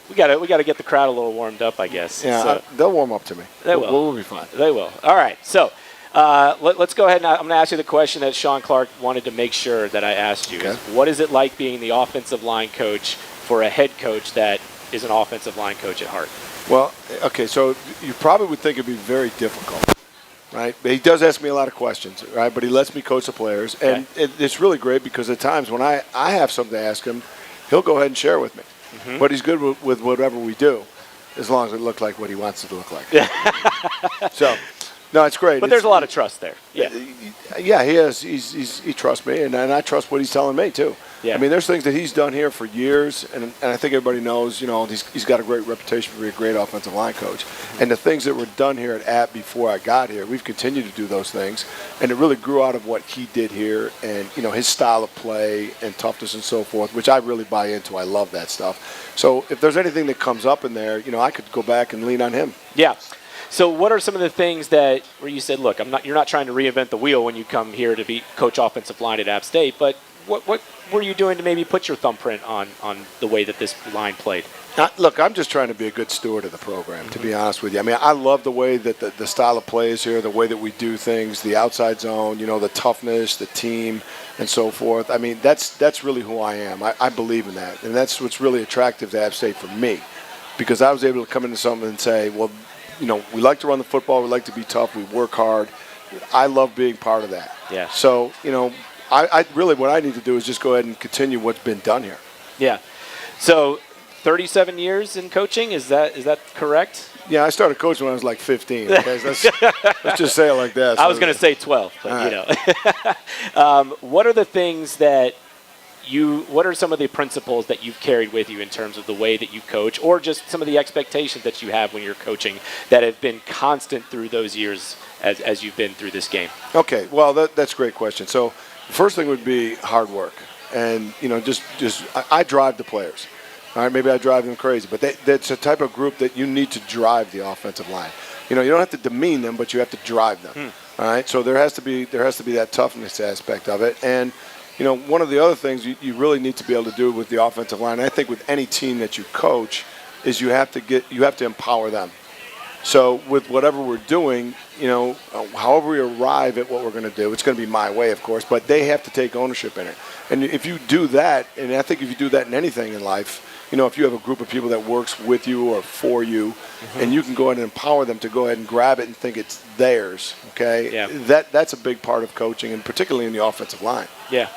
We gotta get the crowd a little warmed up, I guess. Yeah, So, they'll warm up to me. they will. We'll be fine. They will. All right. So let's go ahead and I'm going to ask you the question that Shawn Clark wanted to make sure that I asked you. Okay. What is it like being the offensive line coach for a head coach that is an offensive line coach at heart? Well, okay, so you probably would think it'd be very difficult, right? But he does ask me a lot of questions, right? But he lets me coach the players. And it's really great because at times when I have something to ask him, he'll go ahead and share with me. Mm-hmm. But he's good with whatever we do, as long as it looks like what he wants it to look like. So, no, it's great. But there's a lot of trust there. Yeah. Yeah, he is. He trusts me, and I trust what he's telling me, too. Yeah. I mean, there's things that he's done here for years, and I think everybody knows, he's got a great reputation for being a great offensive line coach. And the things that were done here at App before I got here, we've continued to do those things, and it really grew out of what he did here and, his style of play and toughness and so forth, which I really buy into. I love that stuff. So if there's anything that comes up in there, I could go back and lean on him. Yeah. So what are some of the things that where you said, look, you're not trying to reinvent the wheel when you come here to be coach offensive line at App State, but what were you doing to maybe put your thumbprint on the way that this line played? Look, I'm just trying to be a good steward of the program, to be honest with you. I mean, I love the way that the style of play is here, the way that we do things, the outside zone, the toughness, the team, and so forth. I mean, that's really who I am. I believe in that, and that's what's really attractive to App State for me, because I was able to come into something and say, well, we like to run the football, we like to be tough, we work hard. I love being part of that. Yeah. So, I really what I need to do is just go ahead and continue what's been done here. Yeah. So 37 years in coaching, is that correct? Yeah, I started coaching when I was like 15. Okay? let's just say it like that. I was going to say 12, but what are the things that what are some of the principles that you've carried with you in terms of the way that you coach, or just some of the expectations that you have when you're coaching that have been constant through those years as you've been through this game? Okay, well, that's a great question. So the first thing would be hard work. And, I drive the players. All right, maybe I drive them crazy, but that's a type of group that you need to drive the offensive line. You don't have to demean them, but you have to drive them. All right, so there has to be that toughness aspect of it. And, one of the other things you really need to be able to do with the offensive line, and I think with any team that you coach, is you have to empower them. So with whatever we're doing, however we arrive at what we're going to do, it's going to be my way, of course, but they have to take ownership in it. And if you do that, and I think if you do that in anything in life, if you have a group of people that works with you or for you, and you can go ahead and empower them to go ahead and grab it and think it's theirs, okay? Yeah. That's a big part of coaching, and particularly in the offensive line. Yeah.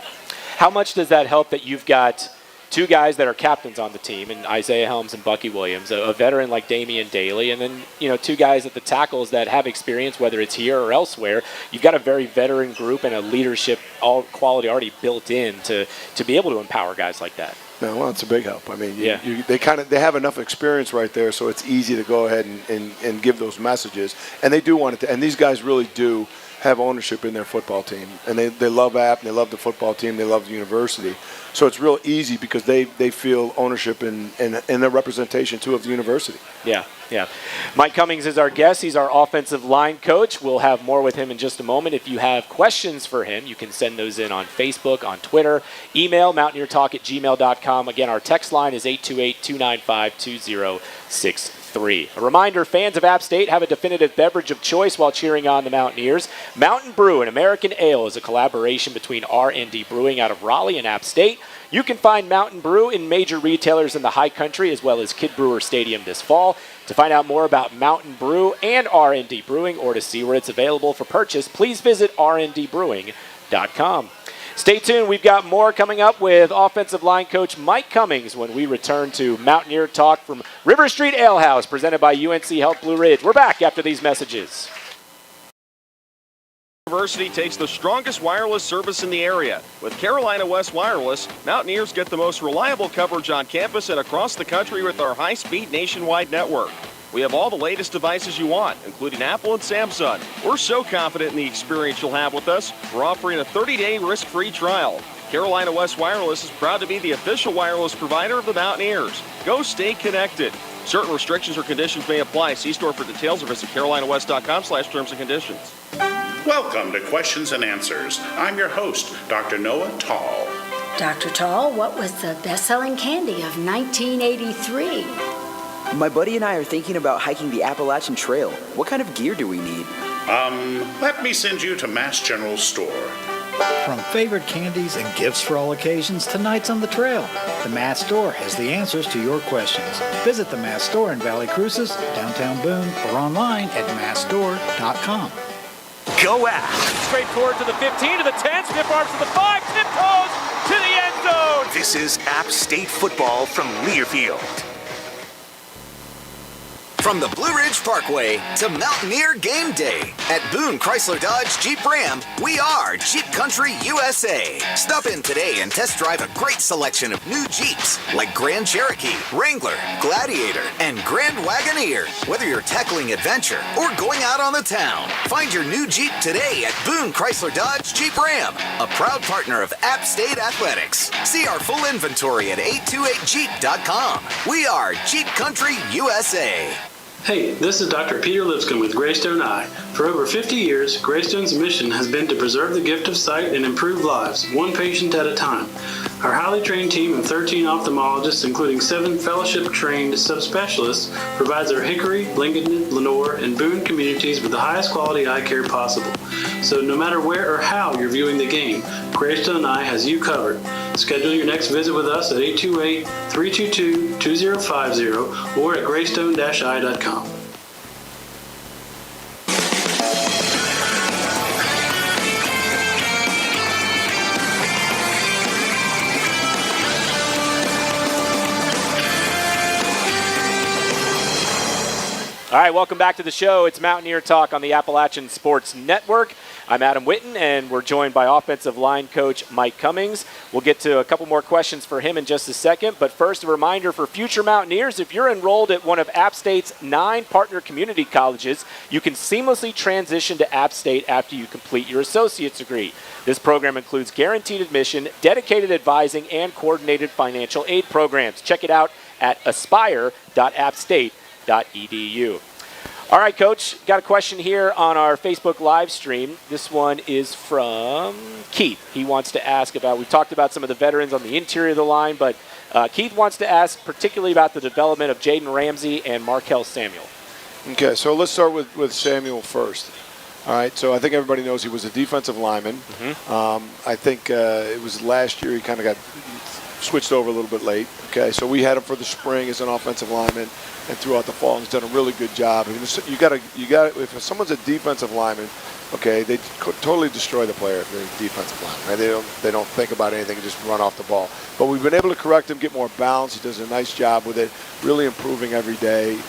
How much does that help that you've got two guys that are captains on the team, and Isaiah Helms and Bucky Williams, a veteran like Damian Daly, and then two guys at the tackles that have experience, whether it's here or elsewhere. You've got a very veteran group and a leadership all quality already built in to be able to empower guys like that. No, well, it's a big help. I mean, they have enough experience right there, so it's easy to go ahead and give those messages. And they do want it to, and these guys really do have ownership in their football team. And they love App, and they love the football team, they love the university. So it's real easy because they feel ownership in the representation, too, of the university. Yeah. Mike Cummings is our guest. He's our offensive line coach. We'll have more with him in just a moment. If you have questions for him, you can send those in on Facebook, on Twitter, email mountaineertalk@gmail.com. Again, our text line is 828-295-2063. A reminder, fans of App State have a definitive beverage of choice while cheering on the Mountaineers. Mountain Brew, an American ale, is a collaboration between R&D Brewing out of Raleigh and App State. You can find Mountain Brew in major retailers in the High Country as well as Kid Brewer Stadium this fall. To find out more about Mountain Brew and R&D Brewing or to see where it's available for purchase, please visit rndbrewing.com. Stay tuned. We've got more coming up with offensive line coach Mike Cummings when we return to Mountaineer Talk from River Street Ale House, presented by UNC Health Blue Ridge. We're back after these messages. University takes the strongest wireless service in the area. With Carolina West Wireless, Mountaineers get the most reliable coverage on campus and across the country with our high-speed nationwide network. We have all the latest devices you want, including Apple and Samsung. We're so confident in the experience you'll have with us, we're offering a 30-day risk-free trial. Carolina West Wireless is proud to be the official wireless provider of the Mountaineers. Go stay connected. Certain restrictions or conditions may apply. See store for details or visit carolinawest.com/terms and conditions. Welcome to Questions and Answers. I'm your host, Dr. Noah Tall. Dr. Tall, what was the best-selling candy of 1983? My buddy and I are thinking about hiking the Appalachian Trail. What kind of gear do we need? Let me send you to Mass General Store. From favorite candies and gifts for all occasions to nights on the trail, the Mass Store has the answers to your questions. Visit the Mass Store in Valley Cruces, downtown Boone, or online at massstore.com. Go out. Straight forward to the 15, to the 10, stiff arms to the 5, tiptoes to the end zone. This is App State football from Learfield. From the Blue Ridge Parkway to Mountaineer Game Day. At Boone Chrysler Dodge Jeep Ram, we are Jeep Country USA. Stop in today and test drive a great selection of new Jeeps like Grand Cherokee, Wrangler, Gladiator, and Grand Wagoneer. Whether you're tackling adventure or going out on the town, find your new Jeep today at Boone Chrysler Dodge Jeep Ram, a proud partner of App State Athletics. See our full inventory at 828jeep.com. We are Jeep Country USA. Hey, this is Dr. Peter Lipscomb with Greystone Eye. For over 50 years, Greystone's mission has been to preserve the gift of sight and improve lives, one patient at a time. Our highly trained team of 13 ophthalmologists, including 7 fellowship-trained subspecialists, provides our Hickory, Lincoln, Lenore, and Boone communities with the highest quality eye care possible. So no matter where or how you're viewing the game, Greystone Eye has you covered. Schedule your next visit with us at 828-322-2050 or at greystone-eye.com. All right, welcome back to the show. It's Mountaineer Talk on the Appalachian Sports Network. I'm Adam Witten, and we're joined by offensive line coach Mike Cummings. We'll get to a couple more questions for him in just a second, but first a reminder for future Mountaineers, if you're enrolled at one of App State's 9 partner community colleges, you can seamlessly transition to App State after you complete your associate's degree. This program includes guaranteed admission, dedicated advising, and coordinated financial aid programs. Check it out at aspire.appstate.edu. All right, Coach, got a question here on our Facebook live stream. This one is from Keith. He wants to ask about, we talked about some of the veterans on the interior of the line, but Keith wants to ask particularly about the development of Jaden Ramsey and Markel Samuel. Okay, so let's start with Samuel first. All right, so I think everybody knows he was a defensive lineman. I think it was last year he kind of got switched over a little bit late. Okay, so we had him for the spring as an offensive lineman, and throughout the fall he's done a really good job. You got if someone's a defensive lineman, okay, they totally destroy the player if they're a defensive lineman. Right? They don't think about anything and just run off the ball. But we've been able to correct him, get more balance. He does a nice job with it, really improving every day.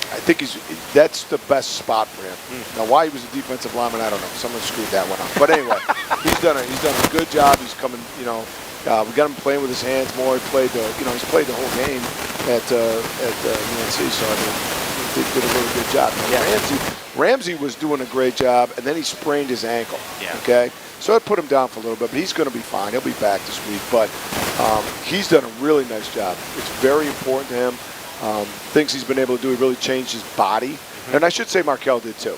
I think that's the best spot for him. Now, why he was a defensive lineman, I don't know. Someone screwed that one up. But anyway, he's done a good job. He's coming, we got him playing with his hands more. He's played the whole game at UNC. So I mean, he did a really good job. Ramsey was doing a great job, and then he sprained his ankle. Okay, so it put him down for a little bit, but he's going to be fine. He'll be back this week. But he's done a really nice job. It's very important to him. Things he's been able to do, he really changed his body. And I should say Markel did too.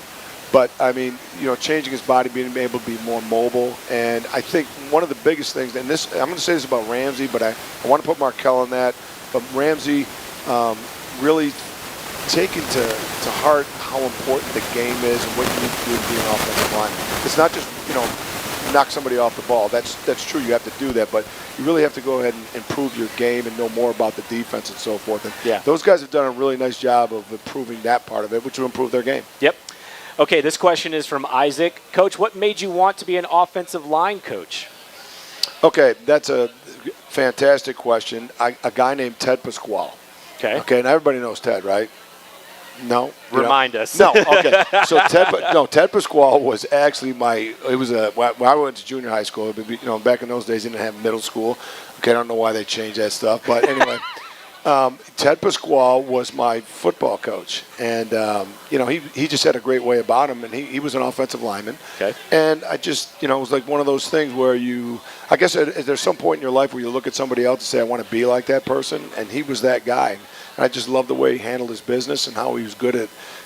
But, I mean, changing his body, being able to be more mobile. And I think one of the biggest things, and this, I'm going to say this about Ramsey, but I want to put Markel on that. But Ramsey really taken to heart how important the game is and what you need to do to be an offensive lineman. It's not just, knock somebody off the ball. That's true. You have to do that, but you really have to go ahead and improve your game and know more about the defense and so forth. And those guys have done a really nice job of improving that part of it, which will improve their game. Yep. Okay, this question is from Isaac. Coach, what made you want to be an offensive line coach? Okay, that's a fantastic question. A guy named Ted Pasquale. Okay, and everybody knows Ted, right? No. Remind us. No. Okay. So Ted Pasquale was actually when I went to junior high school. Back in those days, they didn't have middle school. Okay, I don't know why they changed that stuff, but anyway, Ted Pasquale was my football coach, and he just had a great way about him, and he was an offensive lineman. Okay. And I just it was like one of those things where I guess there's some point in your life where you look at somebody else and say, I want to be like that person, and he was that guy. And I just love the way he handled his business and how he was good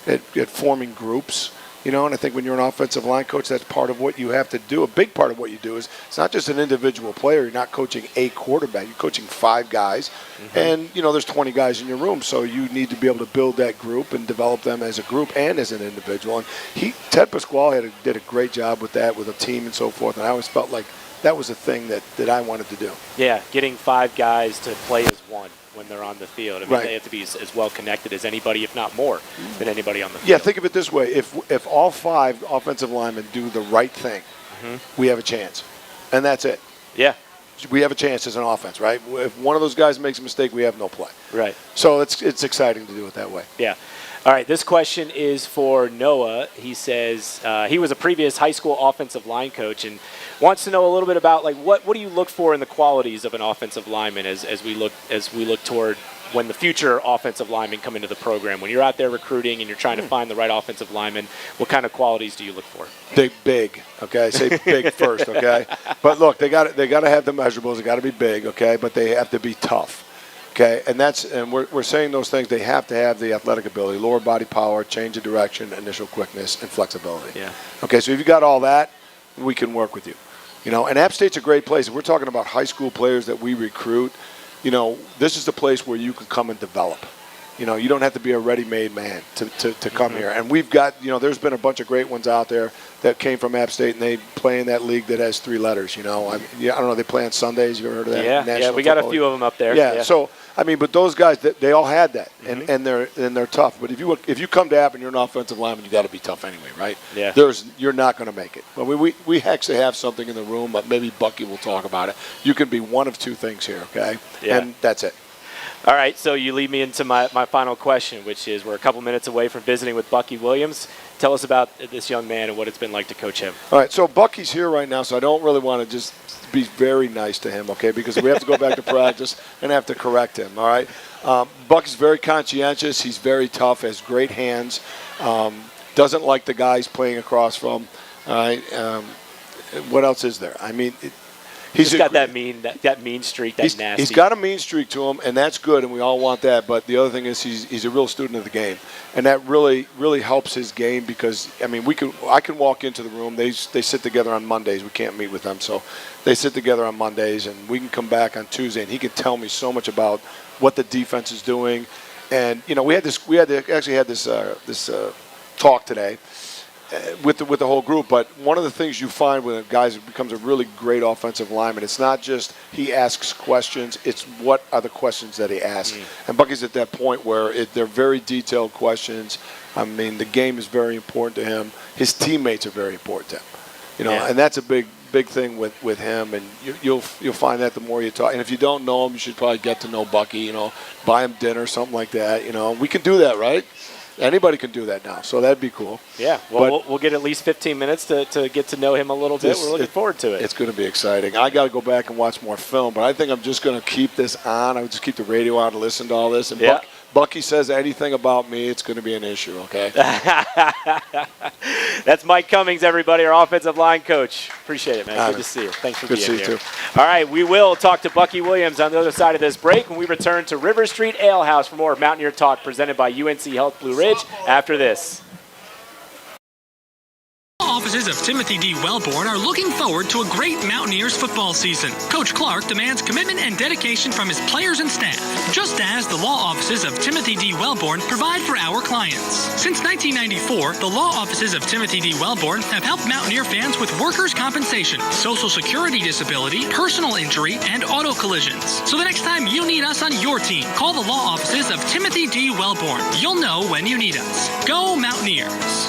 at forming groups. And I think when you're an offensive line coach, that's part of what you have to do. A big part of what you do is it's not just an individual player. You're not coaching a quarterback. You're coaching 5 guys. And, there's 20 guys in your room. So you need to be able to build that group and develop them as a group and as an individual. And Ted Pasquale did a great job with that, with a team and so forth. And I always felt like that was a thing that I wanted to do. Yeah, getting 5 guys to play as one when they're on the field. I mean, they have to be as well connected as anybody, if not more, than anybody on the field. Yeah, think of it this way. If all 5 offensive linemen do the right thing, we have a chance. And that's it. Yeah. We have a chance as an offense, right? If one of those guys makes a mistake, we have no play. Right. So it's exciting to do it that way. Yeah. All right, this question is for Noah. He says he was a previous high school offensive line coach and wants to know a little bit about what do you look for in the qualities of an offensive lineman as we look toward when the future offensive linemen come into the program. When you're out there recruiting and you're trying to find the right offensive lineman, what kind of qualities do you look for? Big, okay? Say big first, okay? But look, they got to have the measurables. They got to be big, okay? But they have to be tough. Okay, and we're saying those things. They have to have the athletic ability, lower body power, change of direction, initial quickness, and flexibility. Yeah. Okay, so if you got all that, we can work with you. And App State's a great place. If we're talking about high school players that we recruit, this is the place where you can come and develop. You don't have to be a ready-made man to come here. And we've got, there's been a bunch of great ones out there that came from App State, and they play in that league that has 3 letters. I don't know. They play on Sundays. You ever heard of that? Yeah, we got a few of them up there. Yeah. So but those guys, they all had that, and they're tough. But if you come to App and you're an offensive lineman, you got to be tough anyway, right? Yeah. You're not going to make it. Well, we actually have something in the room, but maybe Bucky will talk about it. You can be one of 2 things here, okay? Yeah. And that's it. All right, so you lead me into my final question, which is we're a couple minutes away from visiting with Bucky Williams. Tell us about this young man and what it's been like to coach him. All right, so Bucky's here right now, so I don't really want to just be very nice to him, okay, because we have to go back to practice and have to correct him, all right? Bucky's very conscientious. He's very tough, has great hands, doesn't like the guys playing across from, all right? What else is there? I mean, He's got that mean streak, nasty. He's got a mean streak to him, and that's good, and we all want that. But the other thing is he's a real student of the game, and that really helps his game because I can walk into the room. They sit together on Mondays. We can't meet with them, so they sit together on Mondays, and we can come back on Tuesday, and he can tell me so much about what the defense is doing. And we actually had this talk today. with the whole group. But one of the things you find when a guy becomes a really great offensive lineman, it's not just he asks questions, it's what are the questions that he asks. And Bucky's at that point where they're very detailed questions. I mean, the game is very important to him. His teammates are very important to him. And that's a big thing with him, and you'll find that the more you talk. And if you don't know him, you should probably get to know Bucky. Buy him dinner, something like that. We can do that, right? Anybody can do that now, so that'd be cool. Yeah, well, we'll get at least 15 minutes to get to know him a little bit. We're looking forward to it. It's going to be exciting. I got to go back and watch more film, but I think I'm just going to keep this on. I would just keep the radio on and listen to all this. And Bucky says anything about me, it's going to be an issue, okay? That's Mike Cummings, everybody, our offensive line coach. Appreciate it, man. Good to see you. Thanks for being here. Good to see you, too. All right, we will talk to Bucky Williams on the other side of this break when we return to River Street Ale House for more Mountaineer Talk presented by UNC Health Blue Ridge after this. Offices of Timothy D. Wellborn are looking forward to a great Mountaineers football season. Coach Clark demands commitment and dedication from his players and staff, just as the law offices of Timothy D. Wellborn provide for our clients. Since 1994, the law offices of Timothy D. Wellborn have helped Mountaineer fans with workers' compensation, Social Security disability, personal injury, and auto collisions. So the next time you need us on your team, call the law offices of Timothy D. Wellborn. You'll know when you need us. Go Mountaineers!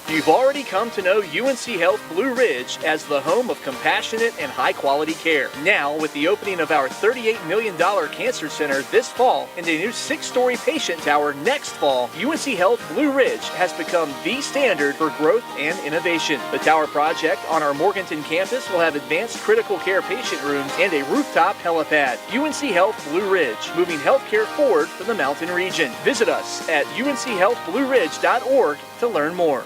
You've already come to know UNC Health Blue Ridge as the home of compassionate and high-quality care. Now, with the opening of our $38 million cancer center this fall and a new 6-story patient tower next fall, UNC Health Blue Ridge has become the standard for growth and innovation. The tower project on our Morganton campus will have advanced critical care patient rooms and a rooftop helipad. UNC Health Blue Ridge, moving healthcare forward for the mountain region. Visit us at unchealthblueridge.org to learn more.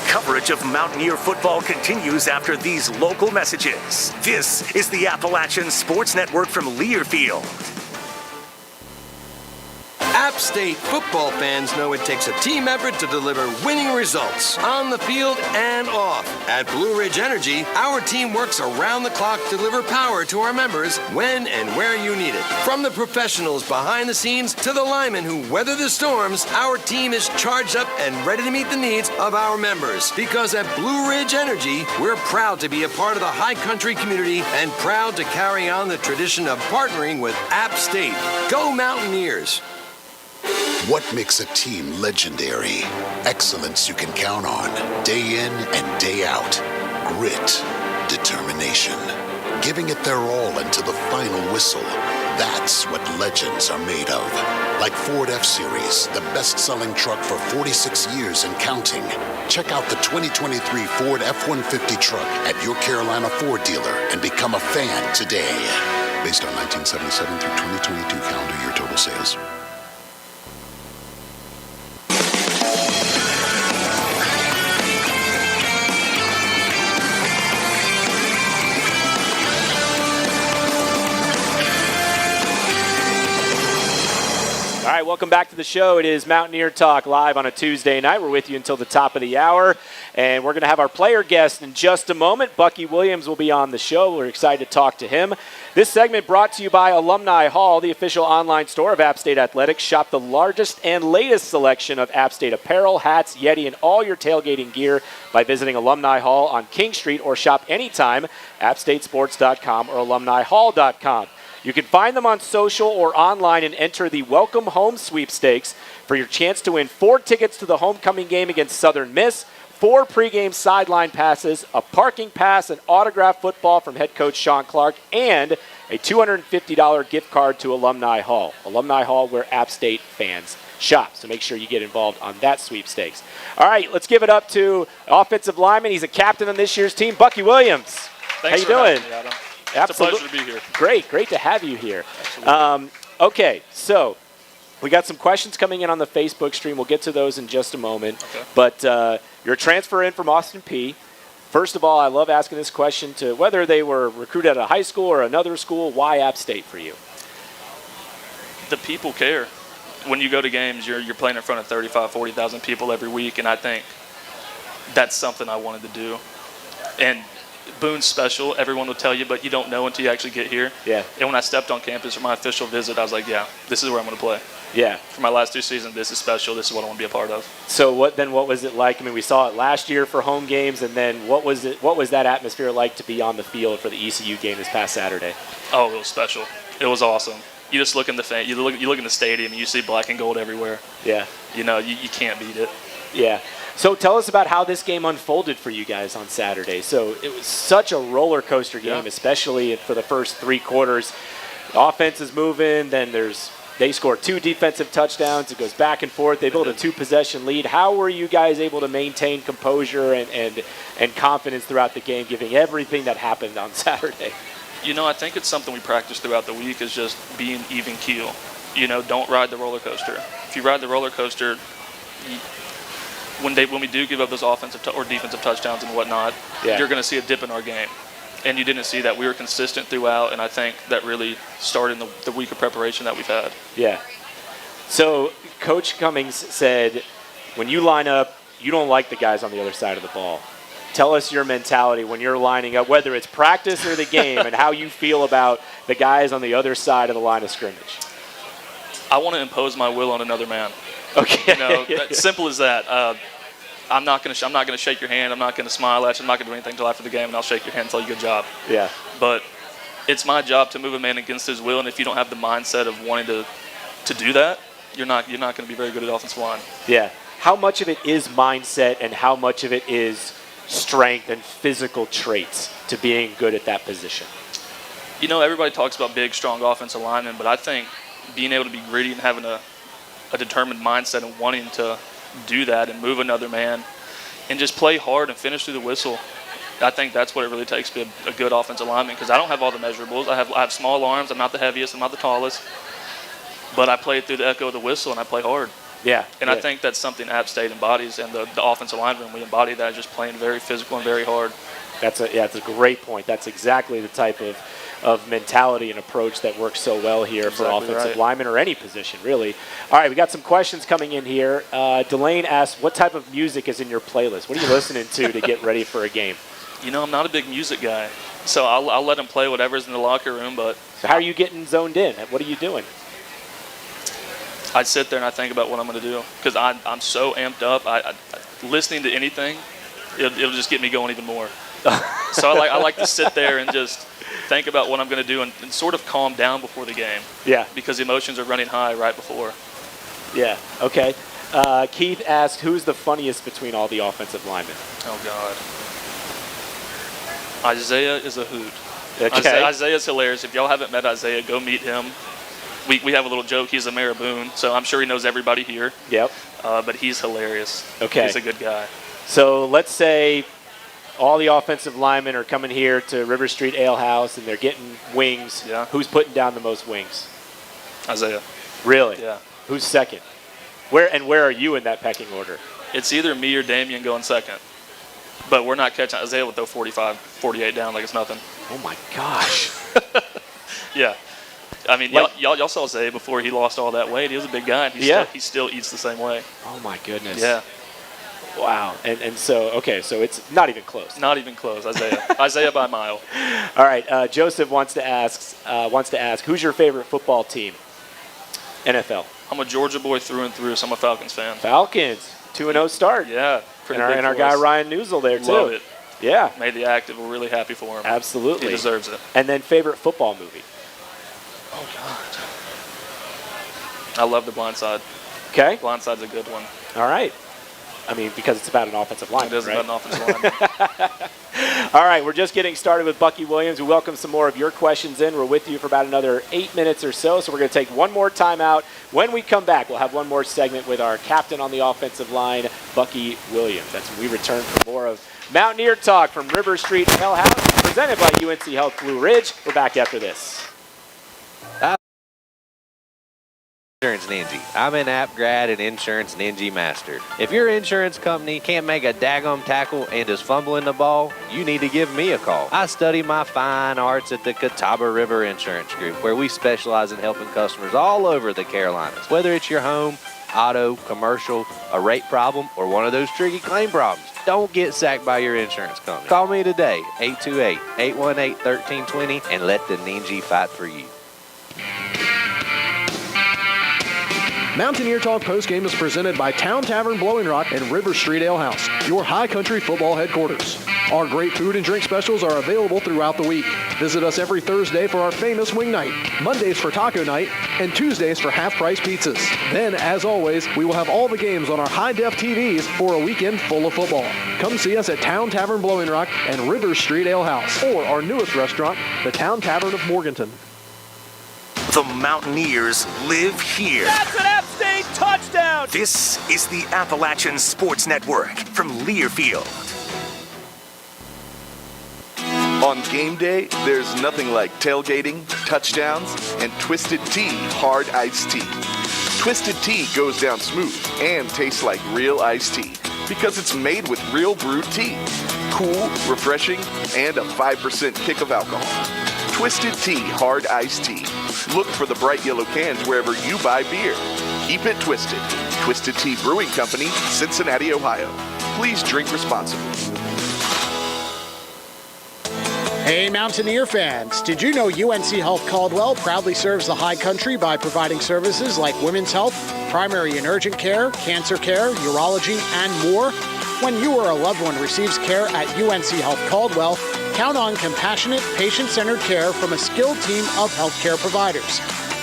Coverage of Mountaineer football continues after these local messages. This is the Appalachian Sports Network from Learfield. App State football fans know it takes a team effort to deliver winning results on the field and off. At Blue Ridge Energy, our team works around the clock to deliver power to our members when and where you need it. From the professionals behind the scenes to the linemen who weather the storms, our team is charged up and ready to meet the needs of our members. Because at Blue Ridge Energy, we're proud to be a part of the high country community and proud to carry on the tradition of partnering with App State. Go Mountaineers! What makes a team legendary? Excellence you can count on, day in and day out. Grit, determination, giving it their all until the final whistle. That's what legends are made of. Like Ford F-Series, the best-selling truck for 46 years and counting. Check out the 2023 Ford F-150 truck at your Carolina Ford dealer and become a fan today. Based on 1977 through 2022 calendar year total sales. All right, welcome back to the show. It is Mountaineer Talk live on a Tuesday night. We're with you until the top of the hour, and we're going to have our player guest in just a moment. Bucky Williams will be on the show. We're excited to talk to him. This segment brought to you by Alumni Hall, the official online store of App State Athletics. Shop the largest and latest selection of App State apparel, hats, Yeti, and all your tailgating gear by visiting Alumni Hall on King Street or shop anytime, appstatesports.com or alumnihall.com. You can find them on social or online and enter the Welcome Home Sweepstakes for your chance to win 4 tickets to the homecoming game against Southern Miss, 4 pregame sideline passes, a parking pass, an autographed football from head coach Shawn Clark, and a $250 gift card to Alumni Hall. Alumni Hall, where App State fans shop. So make sure you get involved on that sweepstakes. All right, let's give it up to offensive lineman. He's a captain on this year's team, Bucky Williams. Thanks How you doing? Me, Adam. Absolutely. It's a pleasure to be here. Great to have you here. Okay, so we got some questions coming in on the Facebook stream. We'll get to those in just a moment. Okay. But you're a transfer in from Austin Peay. First of all, I love asking this question to whether they were recruited at a high school or another school. Why App State for you? The people care. When you go to games, you're playing in front of 35,000, 40,000 people every week, and I think that's something I wanted to do. And Boone's special, everyone will tell you, but you don't know until you actually get here. Yeah. And when I stepped on campus for my official visit, I was like, yeah, this is where I'm going to play. Yeah. For my last 2 seasons, this is special. This is what I want to be a part of. So what was it like? I mean, we saw it last year for home games, and then what was that atmosphere like to be on the field for the ECU game this past Saturday? Oh, it was special. It was awesome. You just look in the you look in the stadium and you see black and gold everywhere. Yeah. You know, you can't beat it. Yeah. So tell us about how this game unfolded for you guys on Saturday. So it was such a roller coaster game, especially for the first 3 quarters. The offense is moving, then they score 2 defensive touchdowns. It goes back and forth. They build a 2-possession lead. How were you guys able to maintain composure and confidence throughout the game, giving everything that happened on Saturday? You know, I think it's something we practice throughout the week is just being even keel. You know, don't ride the roller coaster. If you ride the roller coaster, when we do give up those offensive or defensive touchdowns and whatnot, you're going to see a dip in our game. And you didn't see that. We were consistent throughout, and I think that really started in the week of preparation that we've had. Yeah. So Coach Cummings said, when you line up, you don't like the guys on the other side of the ball. Tell us your mentality when you're lining up, whether it's practice or the game, and how you feel about the guys on the other side of the line of scrimmage. I want to impose my will on another man. Okay. You know, simple as that. I'm not going to shake your hand. I'm not going to smile at you. I'm not going to do anything until after the game, and I'll shake your hand and tell you good job. Yeah. But it's my job to move a man against his will, and if you don't have the mindset of wanting to do that, you're not going to be very good at offensive line. Yeah. How much of it is mindset, and how much of it is strength and physical traits to being good at that position? You know, everybody talks about big, strong offensive linemen, but I think being able to be gritty and having a determined mindset and wanting to do that and move another man and just play hard and finish through the whistle, I think that's what it really takes to be a good offensive lineman, because I don't have all the measurables. I have small arms. I'm not the heaviest. I'm not the tallest. But I play through the echo of the whistle, and I play hard. Yeah. And I think that's something App State embodies, and the offensive line room, we embody that, just playing very physical and very hard. That's a great point. That's exactly the type of mentality and approach that works so well here for offensive linemen or any position, really. All right, we got some questions coming in here. Delane asks, what type of music is in your playlist? What are you listening to get ready for a game? You know, I'm not a big music guy, so I'll let him play whatever's in the locker room. But so how are you getting zoned in? What are you doing? I sit there and I think about what I'm going to do, because I'm so amped up. I listening to anything, it'll just get me going even more. So I like to sit there and just think about what I'm going to do and sort of calm down before the game. Yeah. Because the emotions are running high right before. Yeah, okay. Keith asked, who's the funniest between all the offensive linemen? Oh, God. Isaiah is a hoot. Okay. Isaiah's hilarious. If y'all haven't met Isaiah, go meet him. We have a little joke. He's a mayor of Boone, so I'm sure he knows everybody here. Yep. But he's hilarious. Okay. He's a good guy. So let's say all the offensive linemen are coming here to River Street Ale House, and they're getting wings. Yeah. Who's putting down the most wings? Isaiah. Really? Yeah. Who's second? Where are you in that pecking order? It's either me or Damien going second. But we're not catching Isaiah with those 45, 48 down like it's nothing. Oh, my gosh. Yeah. I mean, y'all saw Isaiah before he lost all that weight. He was a big guy, and he still eats the same way. Oh, my goodness. Yeah. Wow. And so, okay, so it's not even close. Not even close, Isaiah. Isaiah by a mile. All right, Joseph wants to ask, who's your favorite football team? NFL. I'm a Georgia boy through and through, so I'm a Falcons fan. Falcons, 2-0 start. Yeah. And our guy Ryan Newsel there, too. Love it. Yeah. Made the active. We're really happy for him. Absolutely. He deserves it. And then favorite football movie? Oh, God. I love The Blind Side. Okay. Blind Side's a good one. All right. I mean, because it's about an offensive line, It is right? about an offensive line. All right, we're just getting started with Bucky Williams. We welcome some more of your questions in. We're with you for about another 8 minutes or so, so we're going to take one more timeout. When we come back, we'll have one more segment with our captain on the offensive line, Bucky Williams. That's when we return for more of Mountaineer Talk from River Street Ale House, presented by UNC Health Blue Ridge. We're back after this. Insurance Ninja. I'm an app grad and Insurance Ninja Master. If your insurance company can't make a daggum tackle and is fumbling the ball, you need to give me a call. I study my fine arts at the Catawba River Insurance Group, where we specialize in helping customers all over the Carolinas. Whether it's your home, auto, commercial, a rate problem, or one of those tricky claim problems, don't get sacked by your insurance company. Call me today, 828-818-1320, and let the Ninja fight for you. Mountaineer Talk postgame is presented by Town Tavern Blowing Rock and River Street Ale House, your high country football headquarters. Our great food and drink specials are available throughout the week. Visit us every Thursday for our famous wing night, Mondays for taco night, and Tuesdays for half-price pizzas. Then, as always, we will have all the games on our high-def TVs for a weekend full of football. Come see us at Town Tavern Blowing Rock and River Street Ale House, or our newest restaurant, the Town Tavern of Morganton. The Mountaineers live here. That's an App State touchdown! This is the Appalachian Sports Network from Learfield. On game day, there's nothing like tailgating, touchdowns, and Twisted Tea hard iced tea. Twisted Tea goes down smooth and tastes like real iced tea because it's made with real brewed tea. Cool, refreshing, and a 5% kick of alcohol. Twisted Tea hard iced tea. Look for the bright yellow cans wherever you buy beer. Keep it twisted. Twisted Tea Brewing Company, Cincinnati, Ohio. Please drink responsibly. Hey Mountaineer fans, did you know UNC Health Caldwell proudly serves the high country by providing services like women's health, primary and urgent care, cancer care, urology, and more? When you or a loved one receives care at UNC Health Caldwell, count on compassionate, patient-centered care from a skilled team of healthcare providers.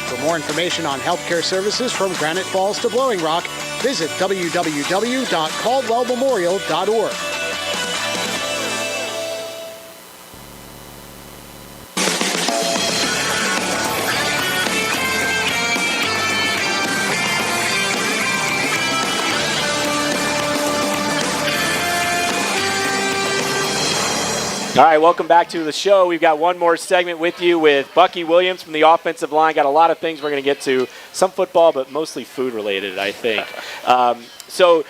For more information on healthcare services from Granite Falls to Blowing Rock, visit www.caldwellmemorial.org. All right, welcome back to the show. We've got one more segment with you with Bucky Williams from the offensive line. Got a lot of things we're going to get to, some football, but mostly food-related, I think. So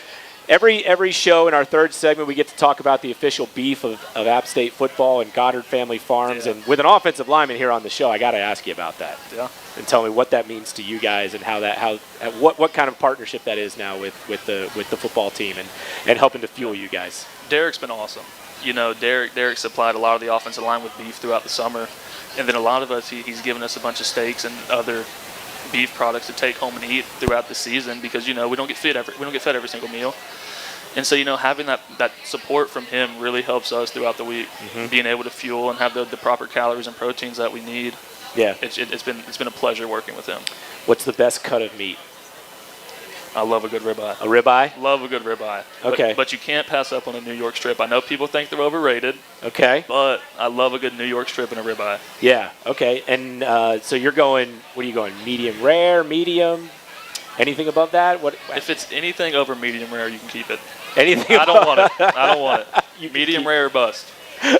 every show in our third segment, we get to talk about the official beef of App State football and Goddard Family Farms. Yeah. And with an offensive lineman here on the show, I got to ask you about that. Yeah. And tell me what that means to you guys and what kind of partnership that is now with the football team and helping to fuel you guys. Derek's been awesome. You know, Derek supplied a lot of the offensive line with beef throughout the summer, and then a lot of us he's given us a bunch of steaks and other beef products to take home and eat throughout the season because we don't get fed every single meal, and so having that support from him really helps us throughout the week, being able to fuel and have the proper calories and proteins that we need. Yeah, it's been a pleasure working with him. What's the best cut of meat? I love a good ribeye. A ribeye? Love a good ribeye. Okay. But you can't pass up on a New York strip. I know people think they're overrated. Okay. But I love a good New York strip and a ribeye. Yeah. Okay. And so you're going, what are you going, medium rare, medium? Anything above that? What? If it's anything over medium rare, you can keep it. Anything? I don't want it. I don't want it. Medium rare or bust.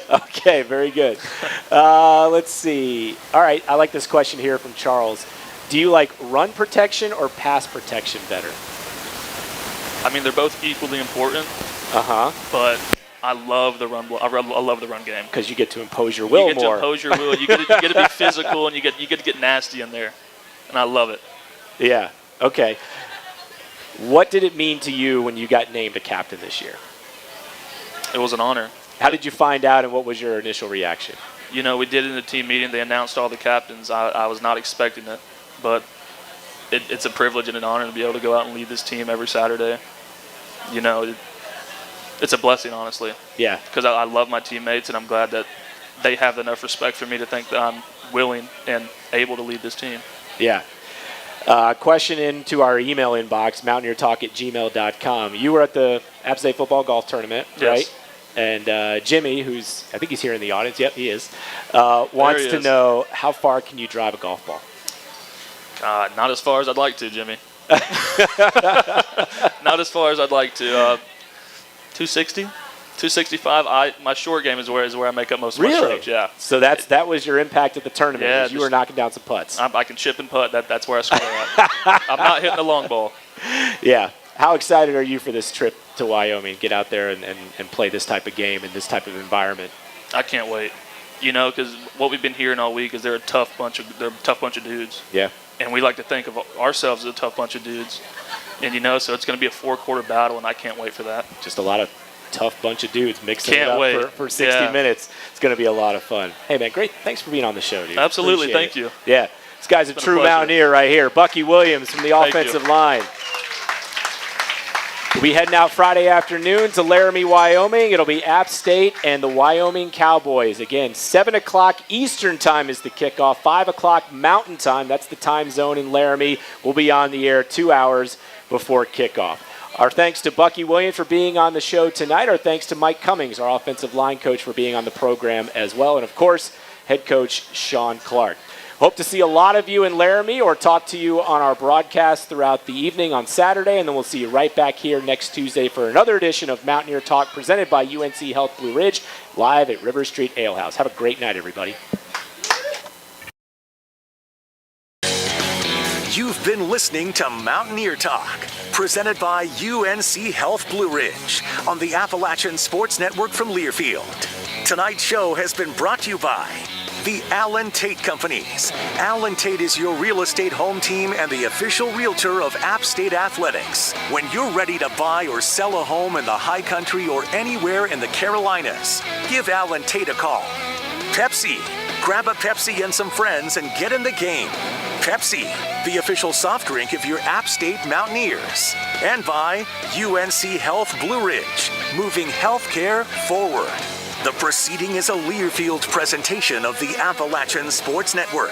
Okay. Very good. Let's see. All right. I like this question here from Charles. Do you like run protection or pass protection better? I mean, they're both equally important. But I love the run. I love the run game because you get to impose your will more. You get to impose your will. You get to be physical, and you get to get nasty in there, and I love it. Yeah. Okay. What did it mean to you when you got named a captain this year? It was an honor. How did you find out, and what was your initial reaction? We did it in the team meeting. They announced all the captains. I was not expecting it. But it's a privilege and an honor to be able to go out and lead this team every Saturday. It's a blessing, honestly. Yeah. Because I love my teammates, and I'm glad that they have enough respect for me to think that I'm willing and able to lead this team. Yeah. Question into our email inbox, mountaineertalk@gmail.com. You were at the App State football golf tournament, right? And Jimmy, I think he's here in the audience. Yep, he is. Wants to know, how far can you drive a golf ball? Not as far as I'd like to, Jimmy. Not as far as I'd like to. 260, 265. My short game is where I make up most of my strokes. Yeah. So that was your impact at the tournament. Yeah, you were knocking down some putts. I can chip and putt. That's where I score at. I'm not hitting the long ball. Yeah. How excited are you for this trip to Wyoming? Get out there and play this type of game in this type of environment. I can't wait. Because what we've been hearing all week is they're a tough bunch of dudes. Yeah. And we like to think of ourselves as a tough bunch of dudes. And, so it's going to be a 4-quarter battle, and I can't wait for that. Just a lot of tough bunch of dudes mixing can't it up wait. For 60 minutes. It's going to be a lot of fun. Hey, man, great. Thanks for being on the show, dude. Absolutely. Appreciate Thank you. Yeah. This guy's a true Mountaineer right here. Bucky Williams from the offensive line. We'll be heading out Friday afternoon to Laramie, Wyoming. It'll be App State and the Wyoming Cowboys. Again, 7 o'clock Eastern time is the kickoff. 5 o'clock Mountain time. That's the time zone in Laramie. We'll be on the air 2 hours before kickoff. Our thanks to Bucky Williams for being on the show tonight. Our thanks to Mike Cummings, our offensive line coach, for being on the program as well. And, of course, head coach Shawn Clark. Hope to see a lot of you in Laramie or talk to you on our broadcast throughout the evening on Saturday, and then we'll see you right back here next Tuesday for another edition of Mountaineer Talk presented by UNC Health Blue Ridge, live at River Street Ale House. Have a great night, everybody. You've been listening to Mountaineer Talk, presented by UNC Health Blue Ridge on the Appalachian Sports Network from Learfield. Tonight's show has been brought to you by the Allen Tate Companies. Allen Tate is your real estate home team and the official realtor of App State Athletics. When you're ready to buy or sell a home in the high country or anywhere in the Carolinas, give Allen Tate a call. Pepsi. Grab a Pepsi and some friends and get in the game. Pepsi, the official soft drink of your App State Mountaineers. And by UNC Health Blue Ridge, moving healthcare forward. The proceeding is a Learfield presentation of the Appalachian Sports Network.